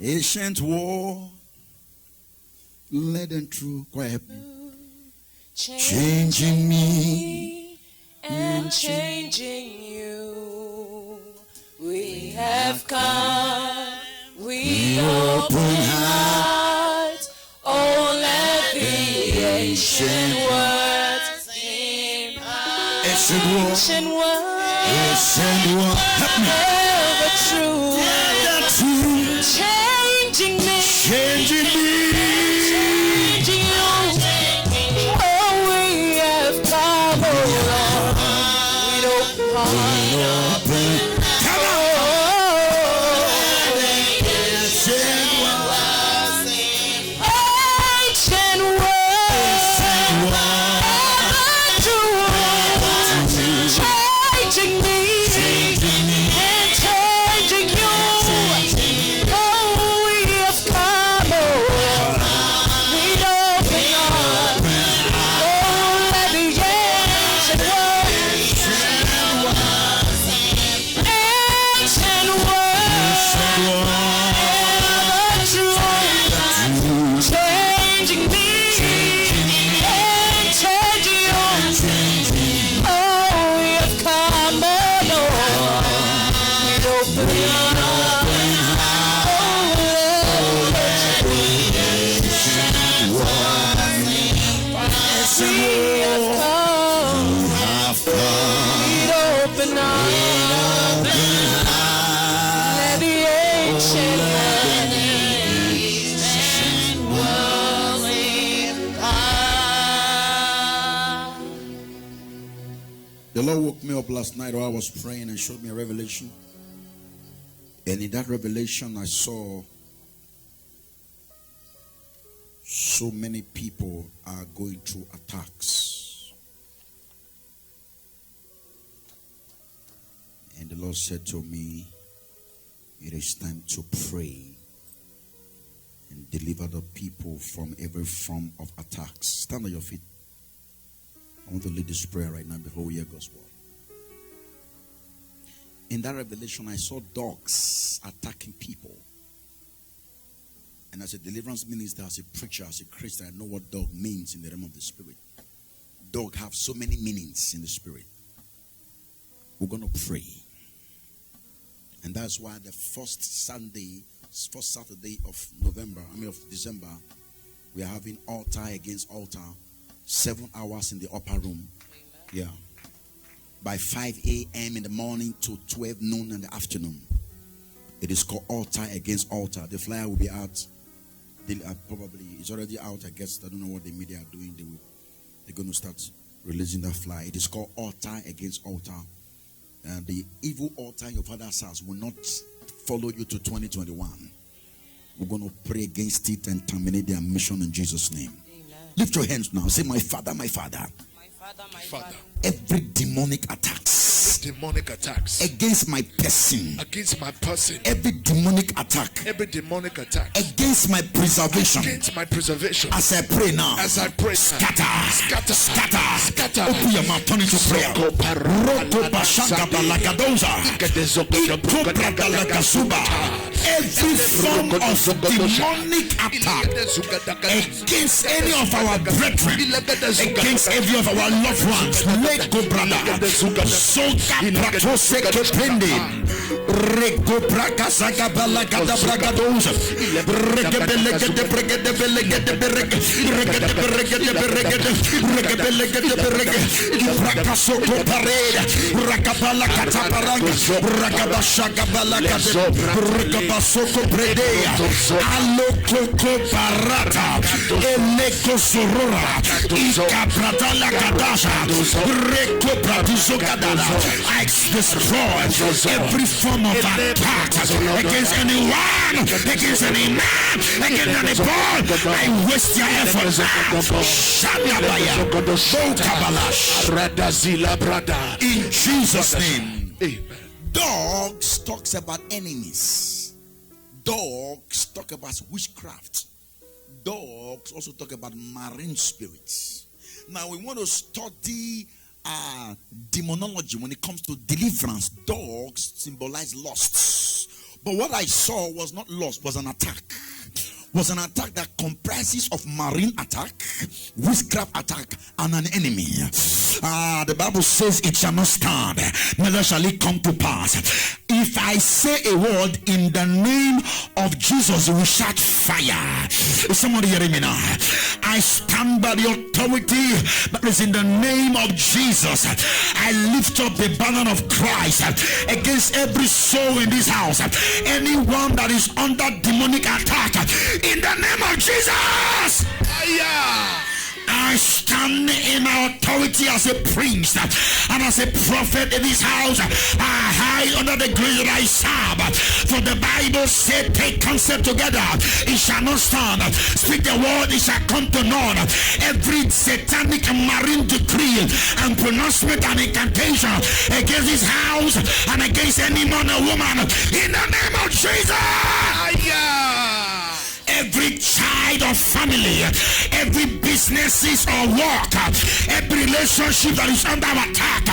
Ancient war, led them through, quiet me. Changing me and changing you. We have come, we open hearts. Oh, let the ancient words in our ancient war, help me. ever true. Changing me, Changing me. changing you. Oh, we have come, oh Lord. We don't Come on. ancient words ever true. Changing me and changing you. Oh, we have come, oh Lord. We don't belong. Oh, let the ancient words, ancient words ever true. Changing me and changing you. Oh, we have come, oh Lord. We open our we have come. We open our let the ancient world The Lord woke me up last night while I was praying and showed me a revelation. And in that revelation, I saw so many people are going through attacks. And the Lord said to me, it is time to pray and deliver the people from every form of attacks. Stand on your feet. I want to lead this prayer right now before we hear God's word. In that revelation, I saw dogs attacking people. And as a deliverance minister, as a preacher, as a Christian, I know what dog means in the realm of the spirit. Dog have so many meanings in the spirit. We're going to pray. And that's why the first Saturday of December, we are having altar against altar, 7 hours in the upper room. Amen. Yeah. By 5 a.m. in the morning to 12 noon in the afternoon. It is called altar against altar. The flyer will be out. Probably it's already out. I guess I don't know what the media are doing. They're going to start releasing that flyer. It is called altar against altar. And the evil altar in your father's house will not follow you to 2021. We're going to pray against it and terminate their mission in Jesus' name. Amen. Lift your hands now. Say, my Father, my Father. my Father. Every demonic attacks against my person, every demonic attack against my preservation, as I pray now, scatter. Open your mouth, turn into prayer. Every form of demonic attack against any of our brethren, against every of our loved ones, let go, brother. Soka pratose kepende, reko praka saga balaga da braga doza, rekebelege de bregede belege de berege, rekede berege de berege de rekebelege de berege, praka soko pareda, rakabala kataparanga, rakabashaga balaga de rekabasoko predea, aloko parata, eleko sorora, ikaprata la kadasha. I destroy every form of attack against anyone, against any man, against any boy. I waste your efforts. In Jesus' name. Amen. Dogs talks about enemies. Dogs talk about witchcraft. Dogs also talk about marine spirits. Now we want to study demonology when it comes to deliverance. Dogs symbolize lusts, But what I saw was not lost, was an attack. Was an attack that comprises of marine attack, witchcraft attack, and an enemy. The Bible says it shall not stand, neither shall it come to pass. If I say a word in the name of Jesus, you will shout fire. Is somebody hearing me now? I stand by the authority that is in the name of Jesus. I lift up the banner of Christ against every soul in this house, anyone that is under demonic attack. In the name of Jesus, I stand in my authority as a priest and as a prophet in this house. I hide under the grace that I serve. For the Bible said, take counsel together, it shall not stand. Speak the word, it shall come to none. Every satanic marine decree and pronouncement and incantation against this house and against any man or woman, in the name of Jesus. Every child or family, every businesses or work, every relationship that is under attack,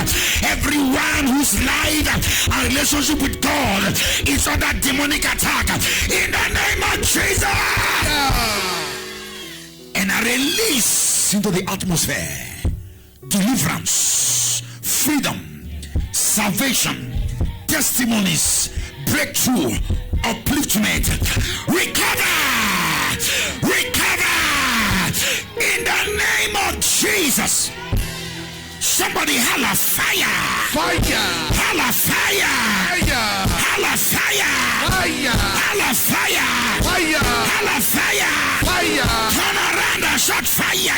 everyone whose life and relationship with God is under demonic attack, in the name of Jesus. And I release into the atmosphere deliverance, freedom, salvation, testimonies, breakthrough, upliftment, recover in the name of Jesus. Somebody holla fire, holla fire, holla fire, holla fire, holla fire, turn around and shout fire.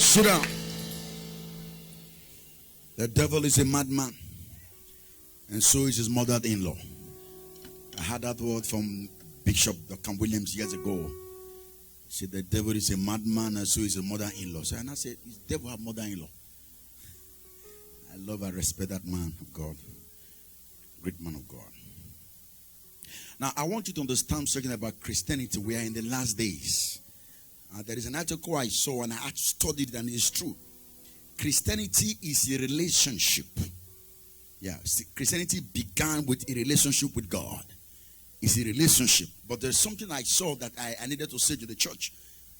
Sit down. The devil is a madman, and so is his mother-in-law. I had that word from Bishop Dr. Williams years ago. He said the devil is a madman, and so is his mother-in-law. So, and I said, is the devil have mother-in-law? I love and respect that man of God. Great man of God. Now, I want you to understand something about Christianity. We are in the last days. There is an article I saw, and I studied it, and it's true. Christianity is a relationship. Yeah, Christianity began with a relationship with God. It's a relationship. But there's something I saw that I needed to say to the church.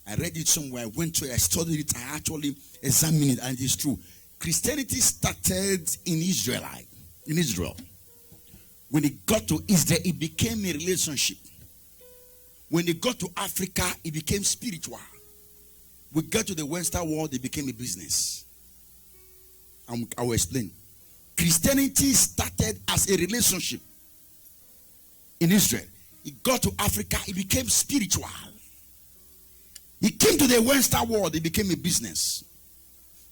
I read it somewhere. I went to it. I studied it. I actually examined it. And it's true. Christianity started in Israel. When it got to Israel, it became a relationship. When it got to Africa, it became spiritual. We got to the Western world, it became a business. I will explain. Christianity started as a relationship in Israel. It got to Africa, it became spiritual. It came to the Western world, it became a business.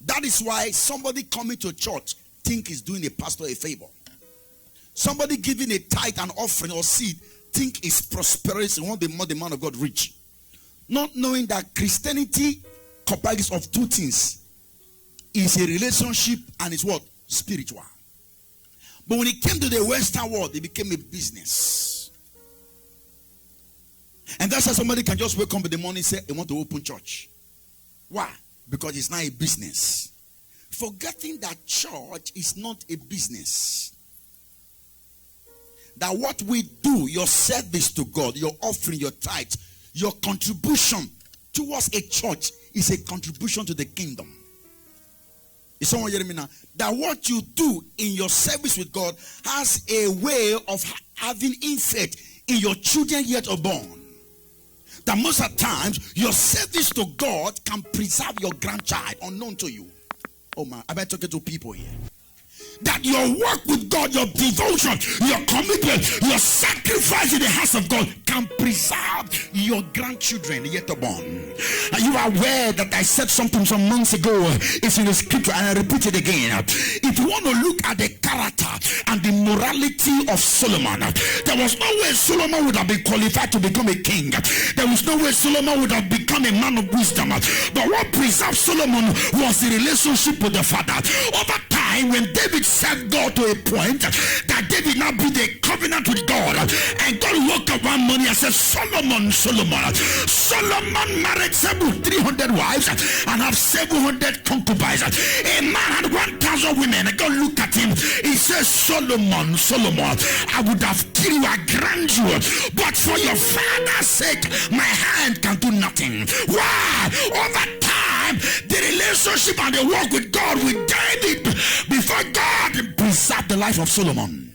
That is why somebody coming to church think is doing a pastor a favor. Somebody giving a tithe and offering or seed think is prosperous and want the man of God rich. Not knowing that Christianity comprises of two things. It's a relationship and it's what? Spiritual. But when it came to the Western world, it became a business. And that's why somebody can just wake up in the morning and say, I want to open church. Why? Because it's not a business. Forgetting that church is not a business. That what we do, your service to God, your offering, your tithe, your contribution towards a church is a contribution to the kingdom. Is someone hearing me now? That what you do in your service with God has a way of having effect in your children yet unborn. That most of the times, your service to God can preserve your grandchild unknown to you. Oh man, I've been talking to people here. That your work with God, your devotion, your commitment, your sacrifice in the house of God can preserve your grandchildren yet unborn. Are you aware that I said something some months ago? It's in the scripture and I repeat it again. If you want to look at the character and the morality of Solomon, there was no way Solomon would have been qualified to become a king. There was no way Solomon would have become a man of wisdom. But what preserved Solomon was the relationship with the Father. Over time, when David served God to a point that that David now built a covenant with God, and God woke up one morning and said, Solomon married 300 wives and have 700 concubines. A man had 1,000 women, and God looked at him. He says, Solomon, I would have killed you, I grant you, but for your father's sake my hand can do nothing. Why? Over time, the relationship and the walk with God, with David, before God preserved the life of Solomon.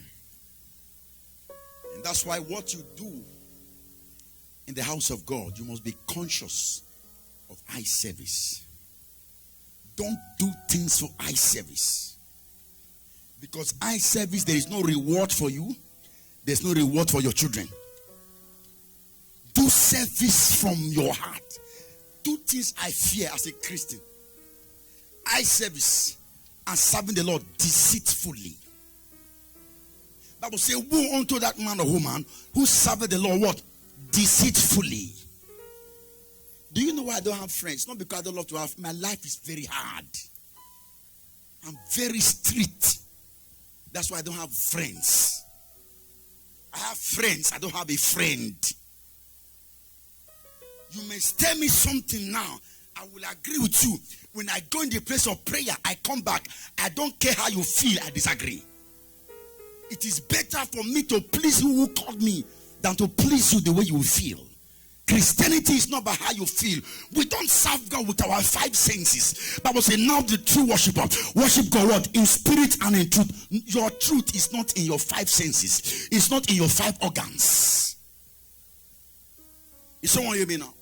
And that's why what you do in the house of God, you must be conscious of eye service. Don't do things for eye service, because eye service, there is no reward for you, there's no reward for your children. Do service from your heart. Do things I fear as a Christian. Eye service and serving the Lord deceitfully. Bible says, woe unto that man or woman who served the Lord what? Deceitfully. Do you know why I don't have friends? Not because I don't love to have. My life is very hard. I'm very strict. That's why I don't have friends. I have friends. I don't have a friend. You may tell me something now, I will agree with you. When I go in the place of prayer, I come back. I don't care how you feel, I disagree. It is better for me to please you who called me than to please you the way you feel. Christianity is not about how you feel. We don't serve God with our five senses. Bible says, now the true worshiper worship God what? In spirit and in truth. Your truth is not in your five senses. It's not in your five organs. Is someone hear me now?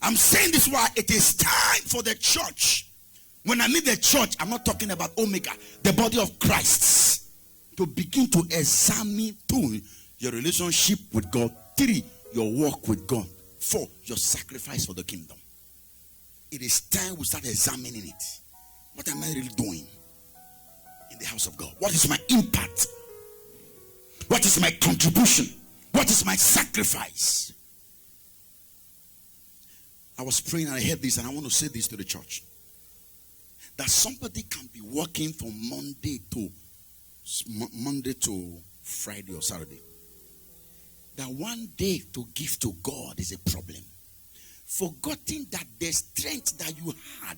I'm saying this why it is time for the church. When I mean the church, I'm not talking about Omega, the body of Christ, to begin to examine 2, your relationship with God, 3, your walk with God, 4, your sacrifice for the kingdom. It is time we start examining it. What am I really doing in the house of God? What is my impact? What is my contribution? What is my sacrifice? I was praying and I heard this, and I want to say this to the church. That somebody can be working from Monday to Friday or Saturday. That one day to give to God is a problem. Forgetting that the strength that you had,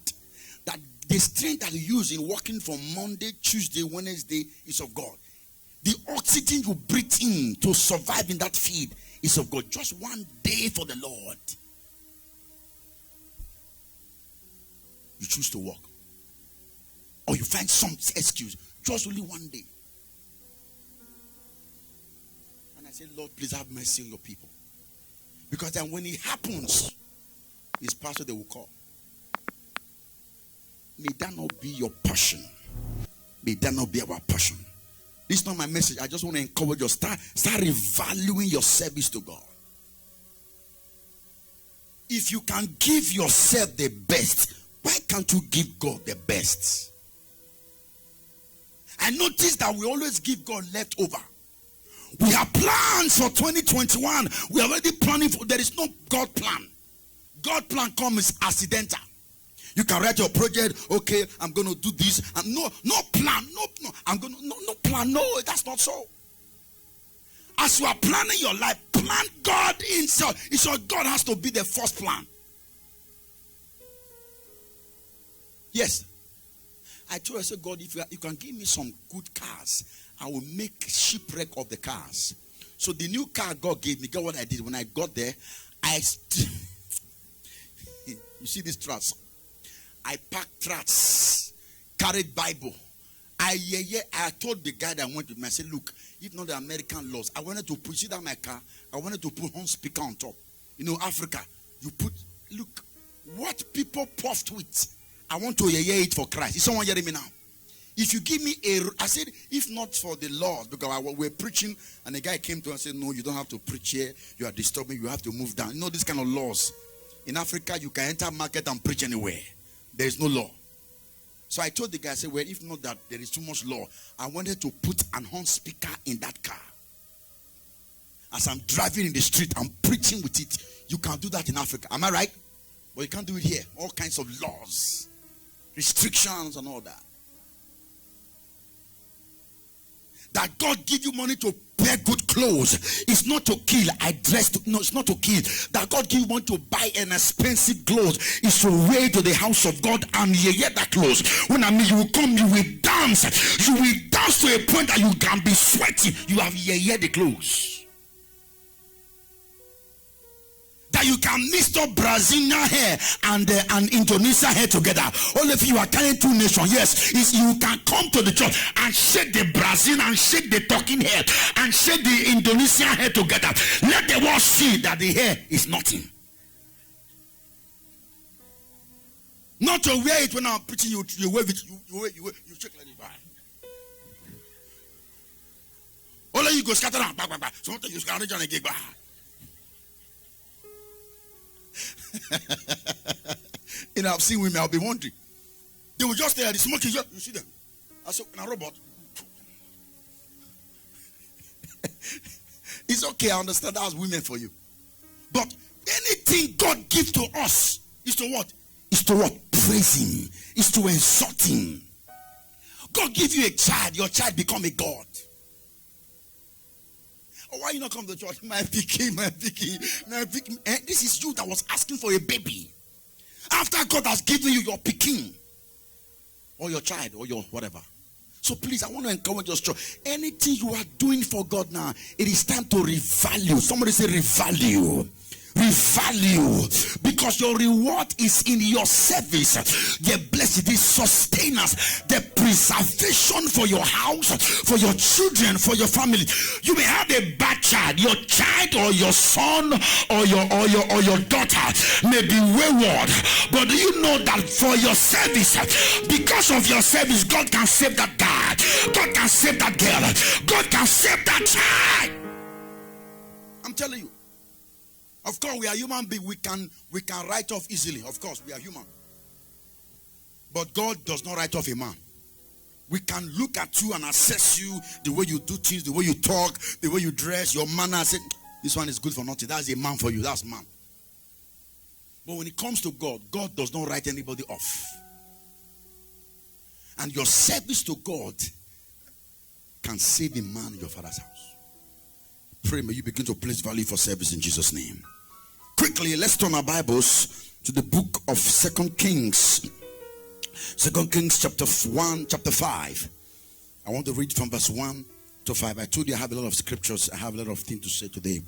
that the strength that you use in working from Monday, Tuesday, Wednesday is of God. The oxygen you breathe in to survive in that field is of God. Just one day for the Lord. You choose to walk, or you find some excuse. Just only one day. And I say, Lord, please have mercy on your people, because then when it happens, it's pastor they will call. May that not be your passion. May that not be our passion. This is not my message. I just want to encourage you. Start revaluing your service to God. If you can give yourself the best, why can't you give God the best? I notice that we always give God leftover. We have plans for 2021. We are already planning for. There is no God plan. God plan comes accidental. You can write your project. Okay, I'm going to do this. And no plan. No. I'm going to no plan. No, that's not so. As you are planning your life, plan God himself. It's your God has to be the first plan. Yes. I told her, I said, God, if you can give me some good cars, I will make shipwreck of the cars. So the new car God gave me, guess what I did? When I got there, you see these tracts? I packed tracts, carried Bible. I told the guy that went with me, I said, look, if not the American laws, I wanted to put, see that my car, I wanted to put horn speaker on top. You know, Africa, you put, look, what people puffed with, I want to hear it for Christ. Is someone hearing me now? If you give me I said, if not for the laws, because we're preaching, and the guy came to us and said, no, you don't have to preach here. You are disturbing, you have to move down. You know, this kind of laws. In Africa, you can enter market and preach anywhere. There is no law. So I told the guy, I said, well, if not that there is too much law, I wanted to put an horn speaker in that car. As I'm driving in the street, I'm preaching with it. You can do that in Africa. Am I right? But you can't do it here. All kinds of laws, restrictions and all that. that God give you money to wear good clothes. It's not to kill. No, it's not to kill. That God give you money to buy an expensive clothes. It's to wear to the house of God and hear that clothes. When I mean you will come, you will dance. You will dance to a point that you can be sweating. You have hear the clothes. That you can mix up Brazilian hair and Indonesia hair together. Only if you are carrying two nations, yes, is you can come to the church and shake the Brazilian and shake the talking hair and shake the Indonesian hair together. Let the world see that the hair is nothing. Not to wear it when I'm preaching, you wave it, you shake like this. Only you go scatter and back. Sometimes you scatter and get back. You know, I've seen women, I'll be wondering. They will just stay at the smoking, you see them. I said, a robot. It's okay, I understand that's women for you. But anything God gives to us is to what? Is to what? Praise Him. Is to exalt Him. God give you a child, your child become a God. Why you not come to church? My picking. This is you that was asking for a baby. After God has given you your picking, or your child, or your whatever. So please, I want to encourage us, church. Anything you are doing for God now, it is time to revalue. Somebody say revalue. Revalue, because your reward is in your service. The blessed is sustenance, the preservation for your house, for your children, for your family. You may have a bad child, your child or your son or your daughter may be wayward, but do you know that for your service, because of your service, God can save that guy, God can save that girl, God can save that child. I'm telling you. Of course, we are human beings. We can write off easily. Of course, we are human. But God does not write off a man. We can look at you and assess you, the way you do things, the way you talk, the way you dress, your manner. Say, this one is good for nothing. That's a man for you. That's man. But when it comes to God, God does not write anybody off. And your service to God can save a man in your father's house. Pray, may you begin to place value for service in Jesus' name. Quickly, let's turn our Bibles to the book of 2 Kings. 2 Kings chapter 5. I want to read from verse 1 to 5. I told you I have a lot of scriptures. I have a lot of things to say today.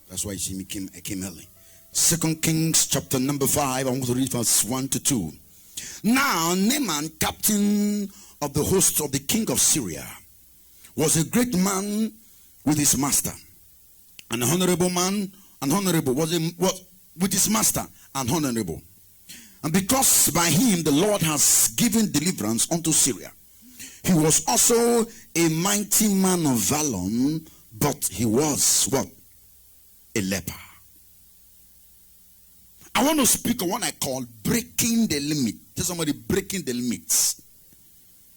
That's why you see me I came early. 2 Kings chapter number 5. I want to read verse 1 to 2. Now Naaman, captain of the hosts of the king of Syria, was a great man with his master, an honorable man, was with his master, and honorable. And because by him the Lord has given deliverance unto Syria, he was also a mighty man of valor, but he was what? A leper. I want to speak on what I call breaking the limit. Tell somebody, breaking the limits.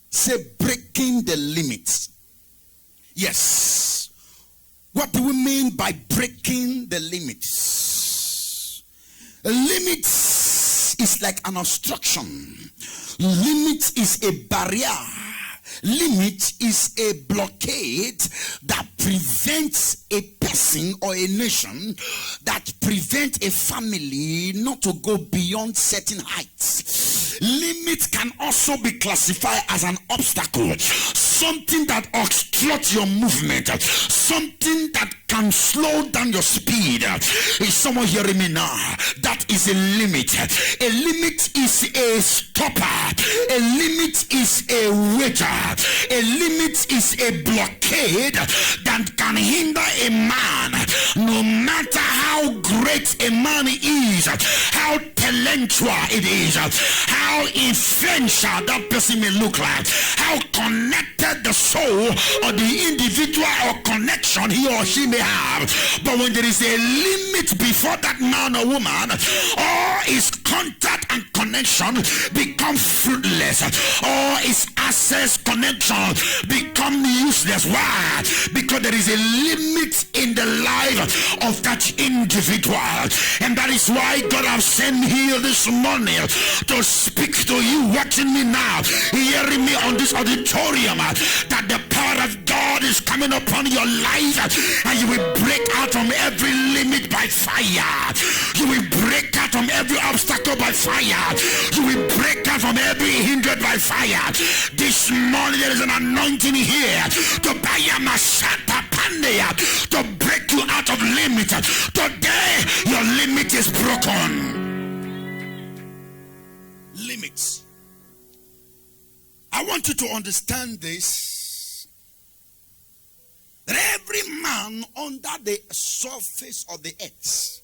Say, breaking the limits. Yes. What do we mean by breaking the limits? Limits is like an obstruction. Limit is a barrier. Limit is a blockade that prevents a person or a nation, that prevents a family not to go beyond certain heights. Limit can also be classified as an obstacle, something that obstructs your movement, something that can slow down your speed. Is someone hearing me now? That is a limit. A limit is a stopper. A limit is a waiter. A limit is a blockade that can hinder a man, no matter how great a man is, how talentual it is, how influential that person may look like, how connected the soul or the individual or connection he or she may have. But when there is a limit before that man or woman, all his contact and connection become fruitless. All his access connection become useless. Why? Because there is a limit in the life of that individual. And that is why God has sent me here this morning to speak to you watching me now, hearing me on this auditorium, that the power coming upon your life, and you will break out from every limit by fire. You will break out from every obstacle by fire. You will break out from every hindered by fire. This morning there is an anointing here to break you out of limit. Today your limit is broken. Limits. I want you to understand this, that every man under the surface of the earth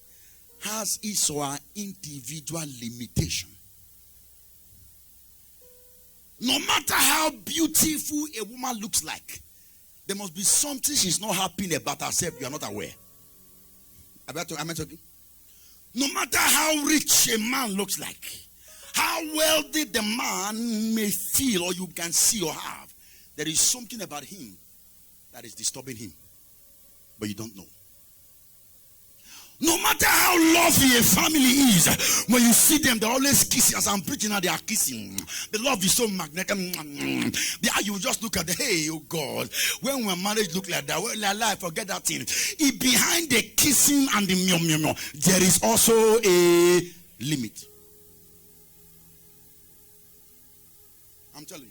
has his or her individual limitation. No matter how beautiful a woman looks like, there must be something she's not happy about herself you are not aware. Am I talking? No matter how rich a man looks like, how wealthy the man may feel or you can see or have, there is something about him that is disturbing him, but you don't know. No matter how lovely a family is, when you see them, they're always kissing. As I'm preaching now, they are kissing. The love is so magnetic. You just look at the, hey, oh God, when my marriage look like that, well, I forget that thing. Behind the kissing and the there is also a limit. I'm telling you.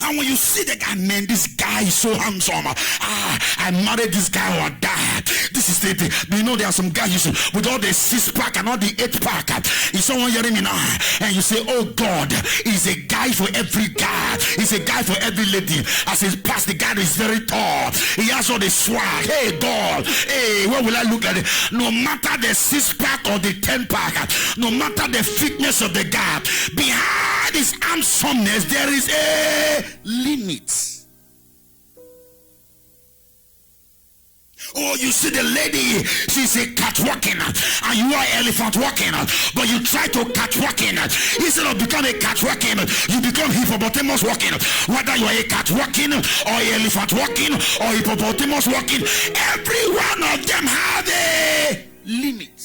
And when you see the guy, man, this guy is so handsome. I married this guy or died. This is the thing. You know, there are some guys with all the 6-pack and all the 8-pack. Is someone hearing me now? And you say, oh God, he's a guy for every guy. He's a guy for every lady. As he passed, the guy is very tall. He has all the swag. Hey God, hey, what will I look at it? No matter the 6-pack or the 10-pack, no matter the fitness of the guy, behind his handsomeness, there is a limit. Oh, you see the lady, she's a cat walking, and you are elephant walking, but you try to cat walking. Instead of becoming a cat walking, you become hippopotamus walking. Whether you are a cat walking, or elephant walking, or hippopotamus walking, every one of them have a limit.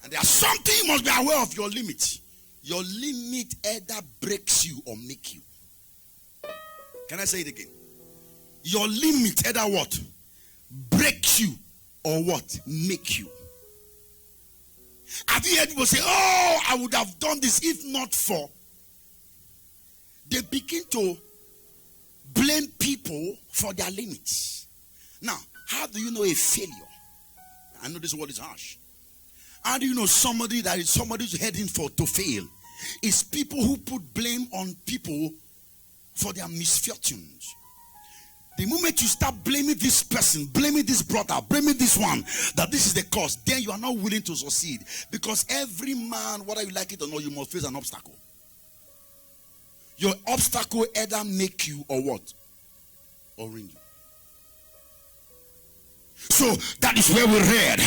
And there's something you must be aware of your limit. Your limit either breaks you or makes you. Can I say it again? Your limit either what? Breaks you or what? Make you. Have you heard people say, oh, I would have done this if not for? They begin to blame people for their limits. Now, how do you know a failure? I know this word is harsh. How do you know somebody that is somebody's heading for to fail? It's people who put blame on people for their misfortunes. The moment you start blaming this person, blaming this brother, blaming this one, that this is the cause, then you are not willing to succeed. Because every man, whether you like it or not, you must face an obstacle. Your obstacle either make you or what? Or ring you. So that is where we read.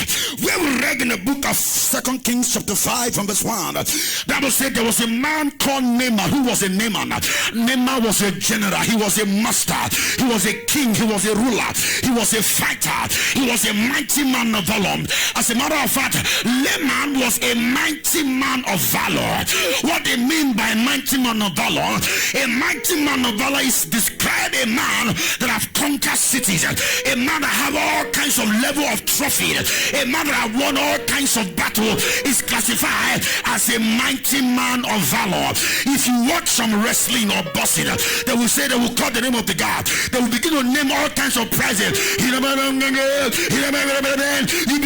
Where we read in the book of 2 Kings chapter 5 from verse 1. That will say there was a man called Naaman. Who was a Naaman? Naaman was a general. He was a master. He was a king. He was a ruler. He was a fighter. He was a mighty man of valor. As a matter of fact, Naaman was a mighty man of valor. What they mean by mighty man of valor? A mighty man of valor is describe a man that have conquered cities. A man that have all kinds of level of trophy. A man that have won all kinds of battle is classified as a mighty man of valor. If you watch some wrestling or boxing, they will say, they will call the name of the God. They will begin to name all kinds of prizes. You be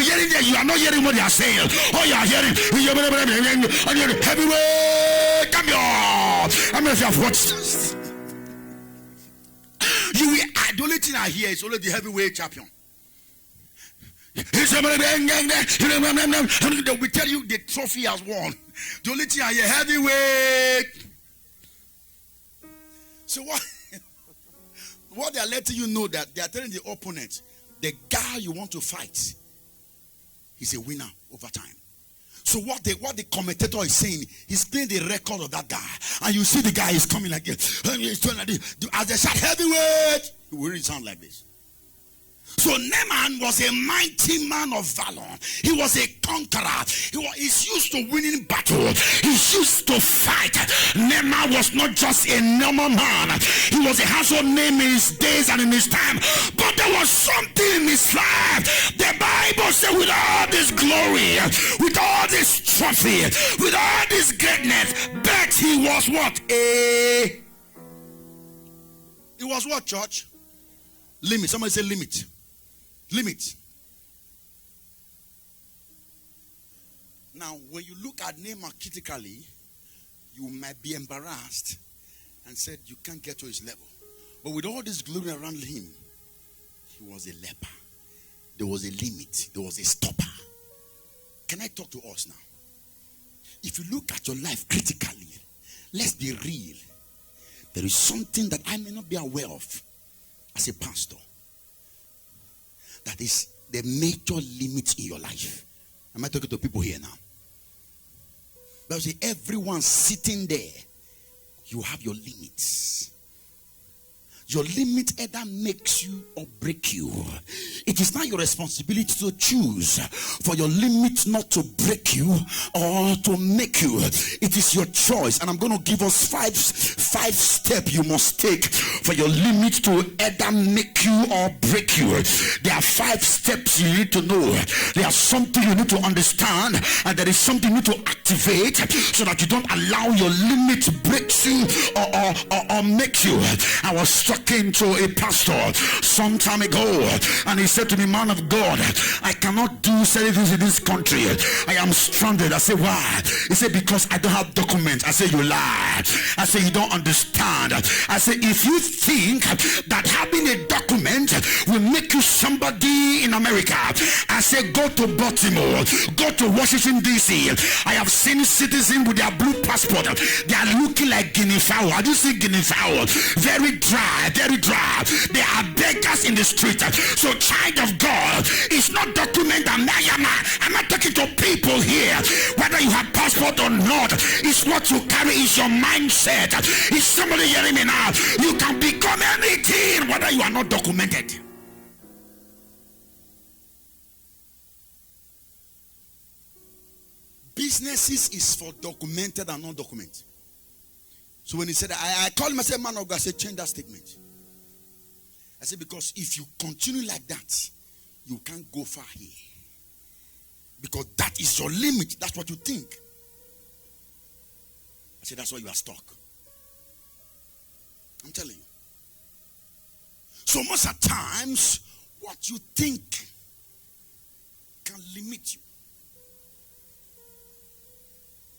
hearing that, you are not hearing what they are saying. Oh, you are hearing heavyweight champion. How many of you have watched this? The only thing I hear is only the heavyweight champion. They will tell you the trophy has won. The only thing I hear, heavyweight. So what they are letting you know, that they are telling the opponent, the guy you want to fight is a winner over time. So what the commentator is saying, he's playing the record of that guy, and you see the guy is coming like this, he's doing like this. As they shout heavyweight, it will really sound like this. So Naaman was a mighty man of valor. He was a conqueror. He's used to winning battle. He's used to fight. Naaman was not just a normal man. He was a household name in his days and in his time. But there was something in his life. The Bible says with all this glory, with all this trophy, with all this greatness, but he was what? He was what, church? Limit. Somebody say limit. Limit. Now, when you look at Naaman critically, you might be embarrassed and said you can't get to his level. But with all this glory around him, he was a leper. There was a limit. There was a stopper. Can I talk to us now? If you look at your life critically, let's be real. There is something that I may not be aware of as a pastor. That is the major limit in your life. Am I talking to people here now? Because everyone sitting there, you have your limits. Your limit either makes you or break you. It is not your responsibility to choose for your limit not to break you or to make you. It is your choice. And I'm going to give us five steps you must take for your limit to either make you or break you. There are 5 steps you need to know. There are something you need to understand, and there is something you need to activate so that you don't allow your limit to break you or make you. I was talking to a pastor some time ago, and he said to me, man of God, I cannot do certain things in this country. I am stranded. I said, why? He said, because I don't have documents. I said, you lie. I said, you don't understand. I said, if you think that having a document will make you somebody in America, I said, go to Baltimore, go to Washington DC. I have seen citizens with their blue passport. They are looking like guinea fowl. I do see guinea fowl. Very dry, very dry. They are beggars in the street. So child of God, it's not document that I'm not talking to people here. Whether you have passport or not, it's what you carry, is your mindset. Is somebody hearing me now? You can become anything whether you are not documented. Businesses is for documented and non-documented. So when he said, I called him, I said, man of God, I said, change that statement. I said, because if you continue like that, you can't go far here. Because that is your limit. That's what you think. I said, that's why you are stuck. I'm telling you. So most of the times, what you think can limit you.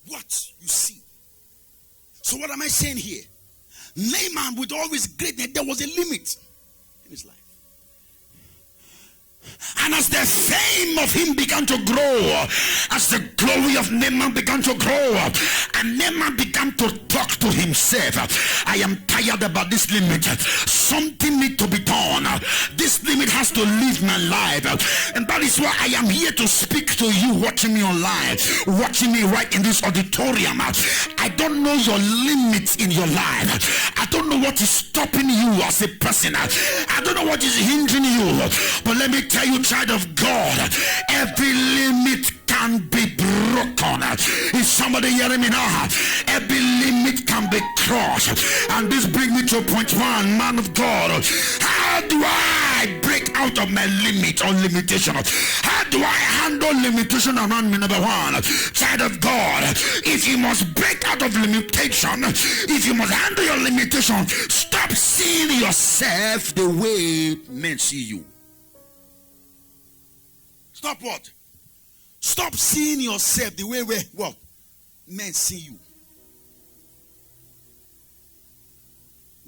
What you see. So what am I saying here? Naaman, with all his greatness, there was a limit in his life. And as the fame of him began to grow, as the glory of Naaman began to grow, and Naaman began to talk to himself, I am tired about this limit. Something needs to be done. This limit has to leave my life. And that is why I am here to speak to you watching me online, watching me right in this auditorium. I don't know your limits in your life. I don't know what is stopping you as a person. I don't know what is hindering you. But let me tell you, child of God, every limit can be broken. Is somebody hearing me now? Every limit can be crushed. And this brings me to point 1, man of God. How do I break out of my limit or limitation? How do I handle limitation around me? Number 1, child of God, if you must break out of limitation, if you must handle your limitation, stop seeing yourself the way men see you. Stop what? Stop seeing yourself the way what? Men see you.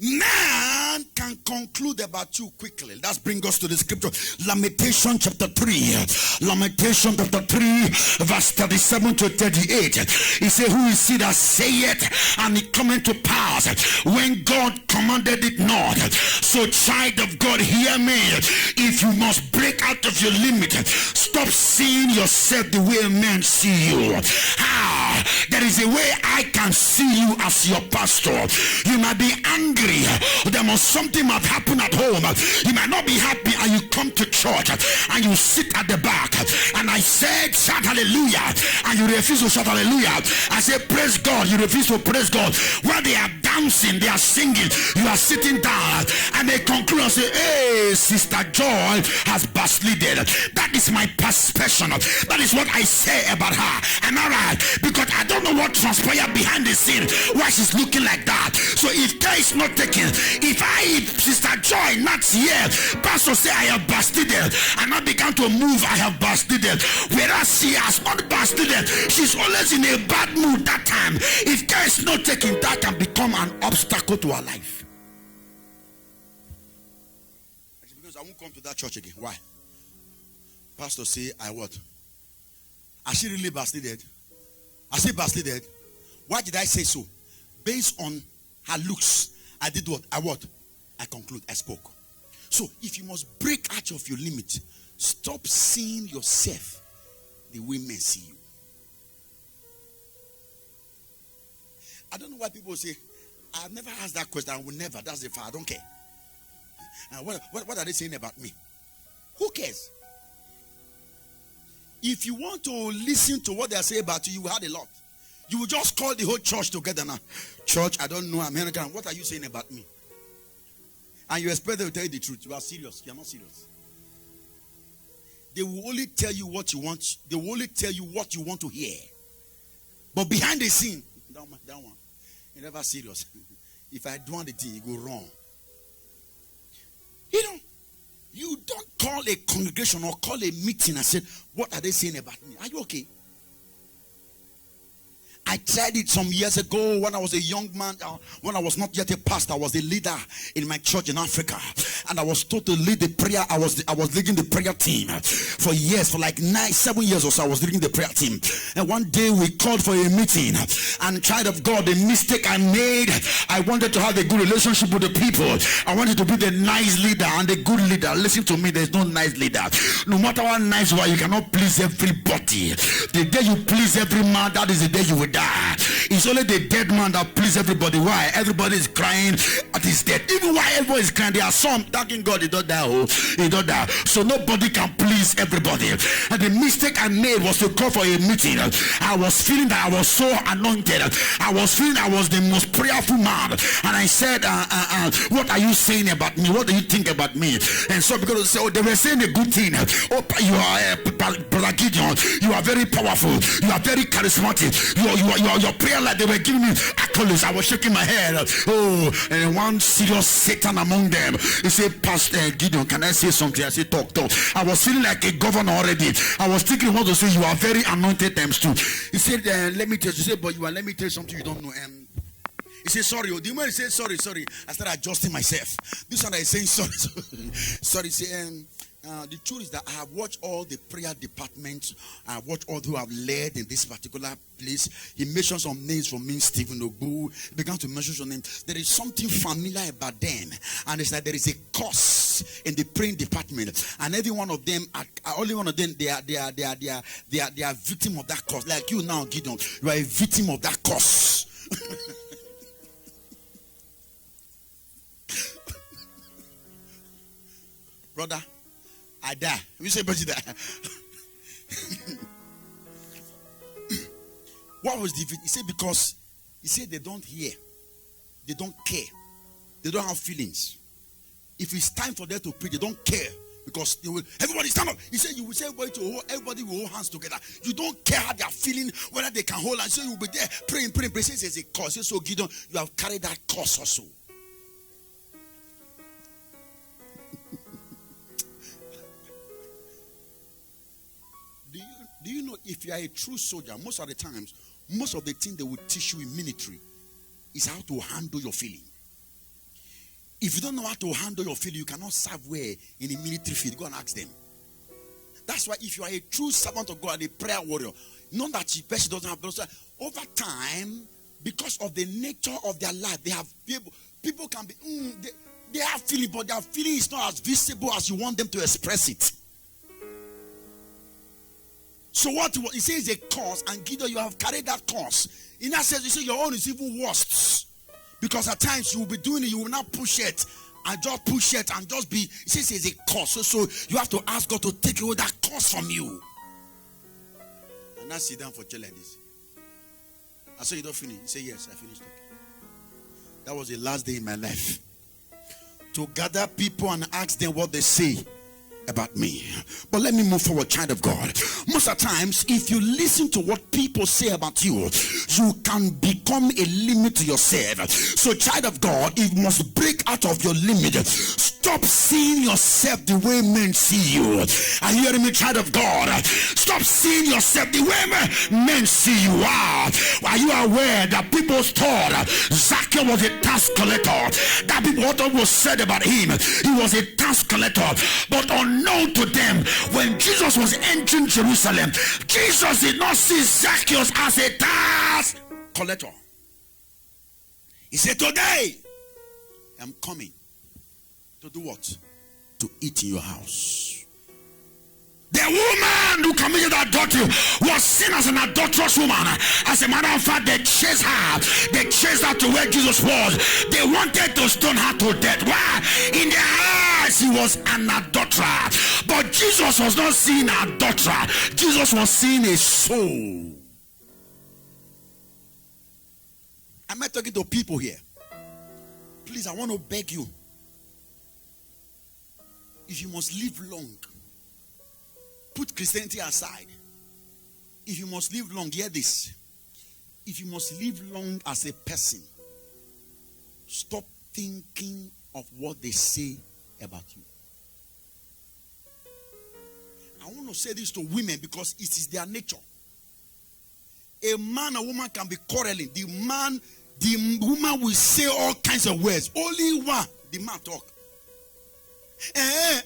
Man can conclude about you quickly. Let's bring us to the scripture. Lamentation chapter 3. Lamentation chapter 3 verse 37 to 38. He said, who is he that saith and it cometh to pass when God commanded it not? So child of God, hear me. If you must break out of your limit. Stop seeing yourself the way men see you. There is a way I can see you as your pastor. You might be angry. There must something might happen at home. You might not be happy, and you come to church and you sit at the back. And I said, shout hallelujah, and you refuse to shout hallelujah. I said, praise God. You refuse to praise God. While they are dancing, they are singing, you are sitting down, and they conclude and say, hey, Sister Joy has backslided. That is my perception. That is what I say about her. Am I right? Because I don't know what transpired behind the scene, why she's looking like that. So if care is not taken, if Sister Joy not here, Pastor say I have backslided, and I began to move, I have backslided, whereas she has not backslided. She's always in a bad mood that time. If care is not taken, that can become an obstacle to her life. Because I won't come to that church again. Why? Pastor say I what? Has she really backslided? Has she backslided? Why did I say so? Based on her looks, I did what? I conclude. I spoke. So if you must break out of your limit, stop seeing yourself the way men see you. I don't know why people say, I've never asked that question. I will never. That's the fact. I don't care. What are they saying about me? Who cares? If you want to listen to what they say about you, you will have a lot. You will just call the whole church together now. Church, I don't know American. What are you saying about me? And you expect them to tell you the truth. You are serious. You are not serious. They will only tell you what you want. They will only tell you what you want to hear. But behind the scene, that one, you're never serious. If I do anything, you go wrong. You know, you don't call a congregation or call a meeting and say, what are they saying about me? Are you okay? I tried it some years ago when I was a young man, when I was not yet a pastor. I was a leader in my church in Africa, and I was told to lead the prayer. I was leading the prayer team for years, for like 7 years or so. I was leading the prayer team, and one day we called for a meeting, and child of God, the mistake I made, I wanted to have a good relationship with the people. I wanted to be the nice leader and the good leader. Listen to me, there's no nice leader. No matter how nice you are, you cannot please everybody. The day you please every man, that is the day you will die. It's only the dead man that please everybody. Why? Everybody is crying at his death. Even while everybody is crying, there are some thanking God he don't die. He don't die. So nobody can please everybody. And the mistake I made was to call for a meeting. I was feeling that I was so anointed. I was feeling I was the most prayerful man. And I said, what are you saying about me? What do you think about me? And so because they were saying a good thing. Oh, you are Brother Gideon. You are very powerful. You are very charismatic. Your prayer life, they were giving me accolades. I was shaking my head. Oh, and one serious Satan among them. He said, Pastor Gideon, can I say something? I said, talk. I was feeling like a governor already. I was thinking what to say. You are very anointed times too. He said, let me tell you. He said, but let me tell you something you don't know. He said, sorry. The moment he said, sorry, I started adjusting myself. This one I is saying, sorry. Say, the truth is that I have watched all the prayer departments. I have watched all who have led in this particular place. He mentioned some names for me, Stephen Ogbu. He began to mention some names. There is something familiar about them. And it's like there is a curse in the praying department. And every one of them, only one of them, they are victim of that curse. Like you now, Gideon, you are a victim of that curse. Brother, I die. We say, but you die. What was the? He said because he said they don't hear, they don't care, they don't have feelings. If it's time for them to pray, they don't care because they will. Everybody stand up. He said you will say everybody will hold hands together. You don't care how they are feeling, whether they can hold hands. So you will be there praying. He says there's a curse. He says, so Gideon, you have carried that curse also. Do you know if you are a true soldier, most of the times, most of the things they will teach you in military is how to handle your feeling. If you don't know how to handle your feeling, you cannot serve well in a military field. Go and ask them. That's why if you are a true servant of God and a prayer warrior, not that the person doesn't have, but over time, because of the nature of their life, they have people can be, they have feeling, but their feeling is not as visible as you want them to express it. So what he says a curse, and Gideon, you have carried that curse. In that sense, you say your own is even worse. Because at times you will be doing it, you will not push it. And just push it and just be. He says it's a curse. So you have to ask God to take away that curse from you. And now sit down for chill like this. I said, you don't finish. He said, yes, I finished talking. That was the last day in my life. To gather people and ask them what they say about me. But let me move forward, child of God. Most of the times, if you listen to what people say about you, you can become a limit to yourself. So, child of God, it must break out of your limit. Stop seeing yourself the way men see you. Are you hearing me, child of God? Stop seeing yourself the way men see you. Wow. Are you aware that people thought Zacchaeus was a tax collector? That people what was said about him, he was a tax collector. But unknown to them, when Jesus was entering Jerusalem, Jesus did not see Zacchaeus as a tax collector. He said, today I'm coming to do what? To eat in your house. The woman who committed adultery was seen as an adulterous woman. As a matter of fact, they chased her. They chased her to where Jesus was. They wanted to stone her to death. Why? In their eyes, he was an adulterer. But Jesus was not seeing an adulterer. Jesus was seeing a soul. Am I talking to people here? Please, I want to beg you. If you must live long, put Christianity aside. If you must live long, hear this. If you must live long as a person, stop thinking of what they say about you. I want to say this to women because it is their nature. A man or woman can be quarreling. The woman will say all kinds of words. Only one, the man talk. Have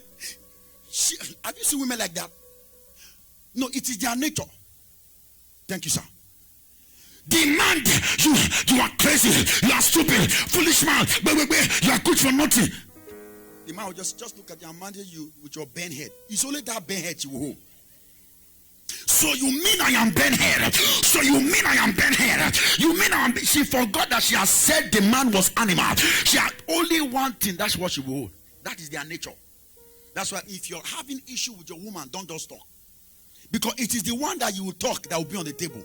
you seen women like that? No, it is their nature. Thank you, sir. Demand you are crazy, you are stupid, foolish man, you are good for nothing. The man will just look at you and manage you with your bent head. It's only that bent head you will hold. So you mean I am bent head? So you mean I am bent head? You mean I am? She forgot that she has said the man was animal. She had only one thing. That's what she will hold. That is their nature. That's why if you're having issue with your woman, don't just talk. Because it is the one that you will talk that will be on the table.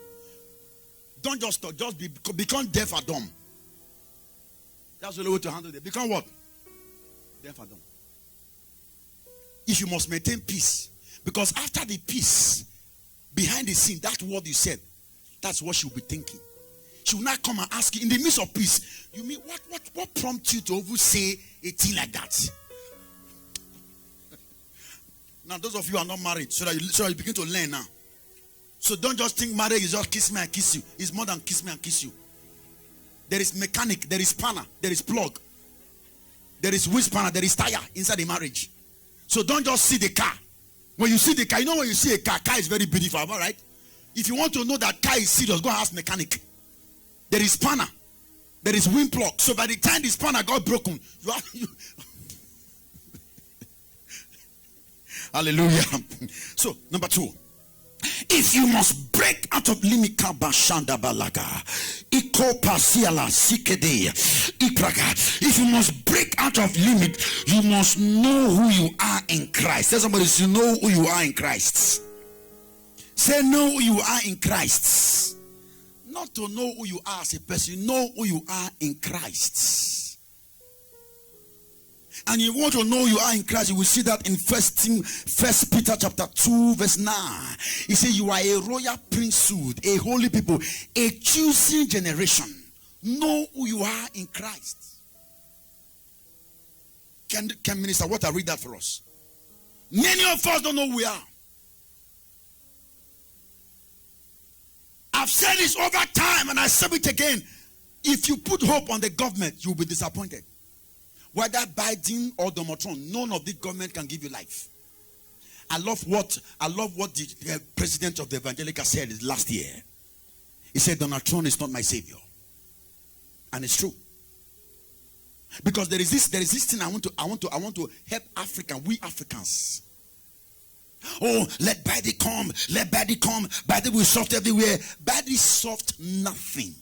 Don't just talk. Just become deaf and dumb. That's the only way to handle it. Become what? Deaf and dumb. If you must maintain peace. Because after the peace, behind the scene, that word you said, that's what she'll be thinking. She will not come and ask you in the midst of peace. You mean what prompts you to over say a thing like that? Now, those of you who are not married, so that you begin to learn now. So don't just think marriage is just kiss me and kiss you. It's more than kiss me and kiss you. There is mechanic, there is spanner, there is plug, there is wheel spanner, there is tire inside the marriage. So don't just see the car. When you see the car, you know when you see a car is very beautiful, all right? If you want to know that car is serious, go and ask mechanic. There is spanner, there is wheel plug. So by the time the spanner got broken, hallelujah. So, number 2. If you must break out of limika bashanda balaga, iko pasiala sikede, ipraga. If you must break out of limit, you must know who you are in Christ. Tell somebody, you know who you are in Christ. Say, know who you are in Christ. Not to know who you are as a person, know who you are in Christ. And you want to know you are in Christ, you will see that in First Peter chapter 2 verse 9. He says you are a royal priesthood, a holy people, a choosing generation. Know who you are in Christ. Can Minister Water read that for us? Many of us don't know who we are. I've said this over time and I say it again. If you put hope on the government, you'll be disappointed. Whether Biden or Donald Trump, none of the government can give you life. I love what the president of the Evangelical said last year. He said, Donald Trump is not my savior. And it's true. Because there is this thing I want to help Africa, we Africans. Oh, let body come. Let body come. Body will soft everywhere. Body soft nothing.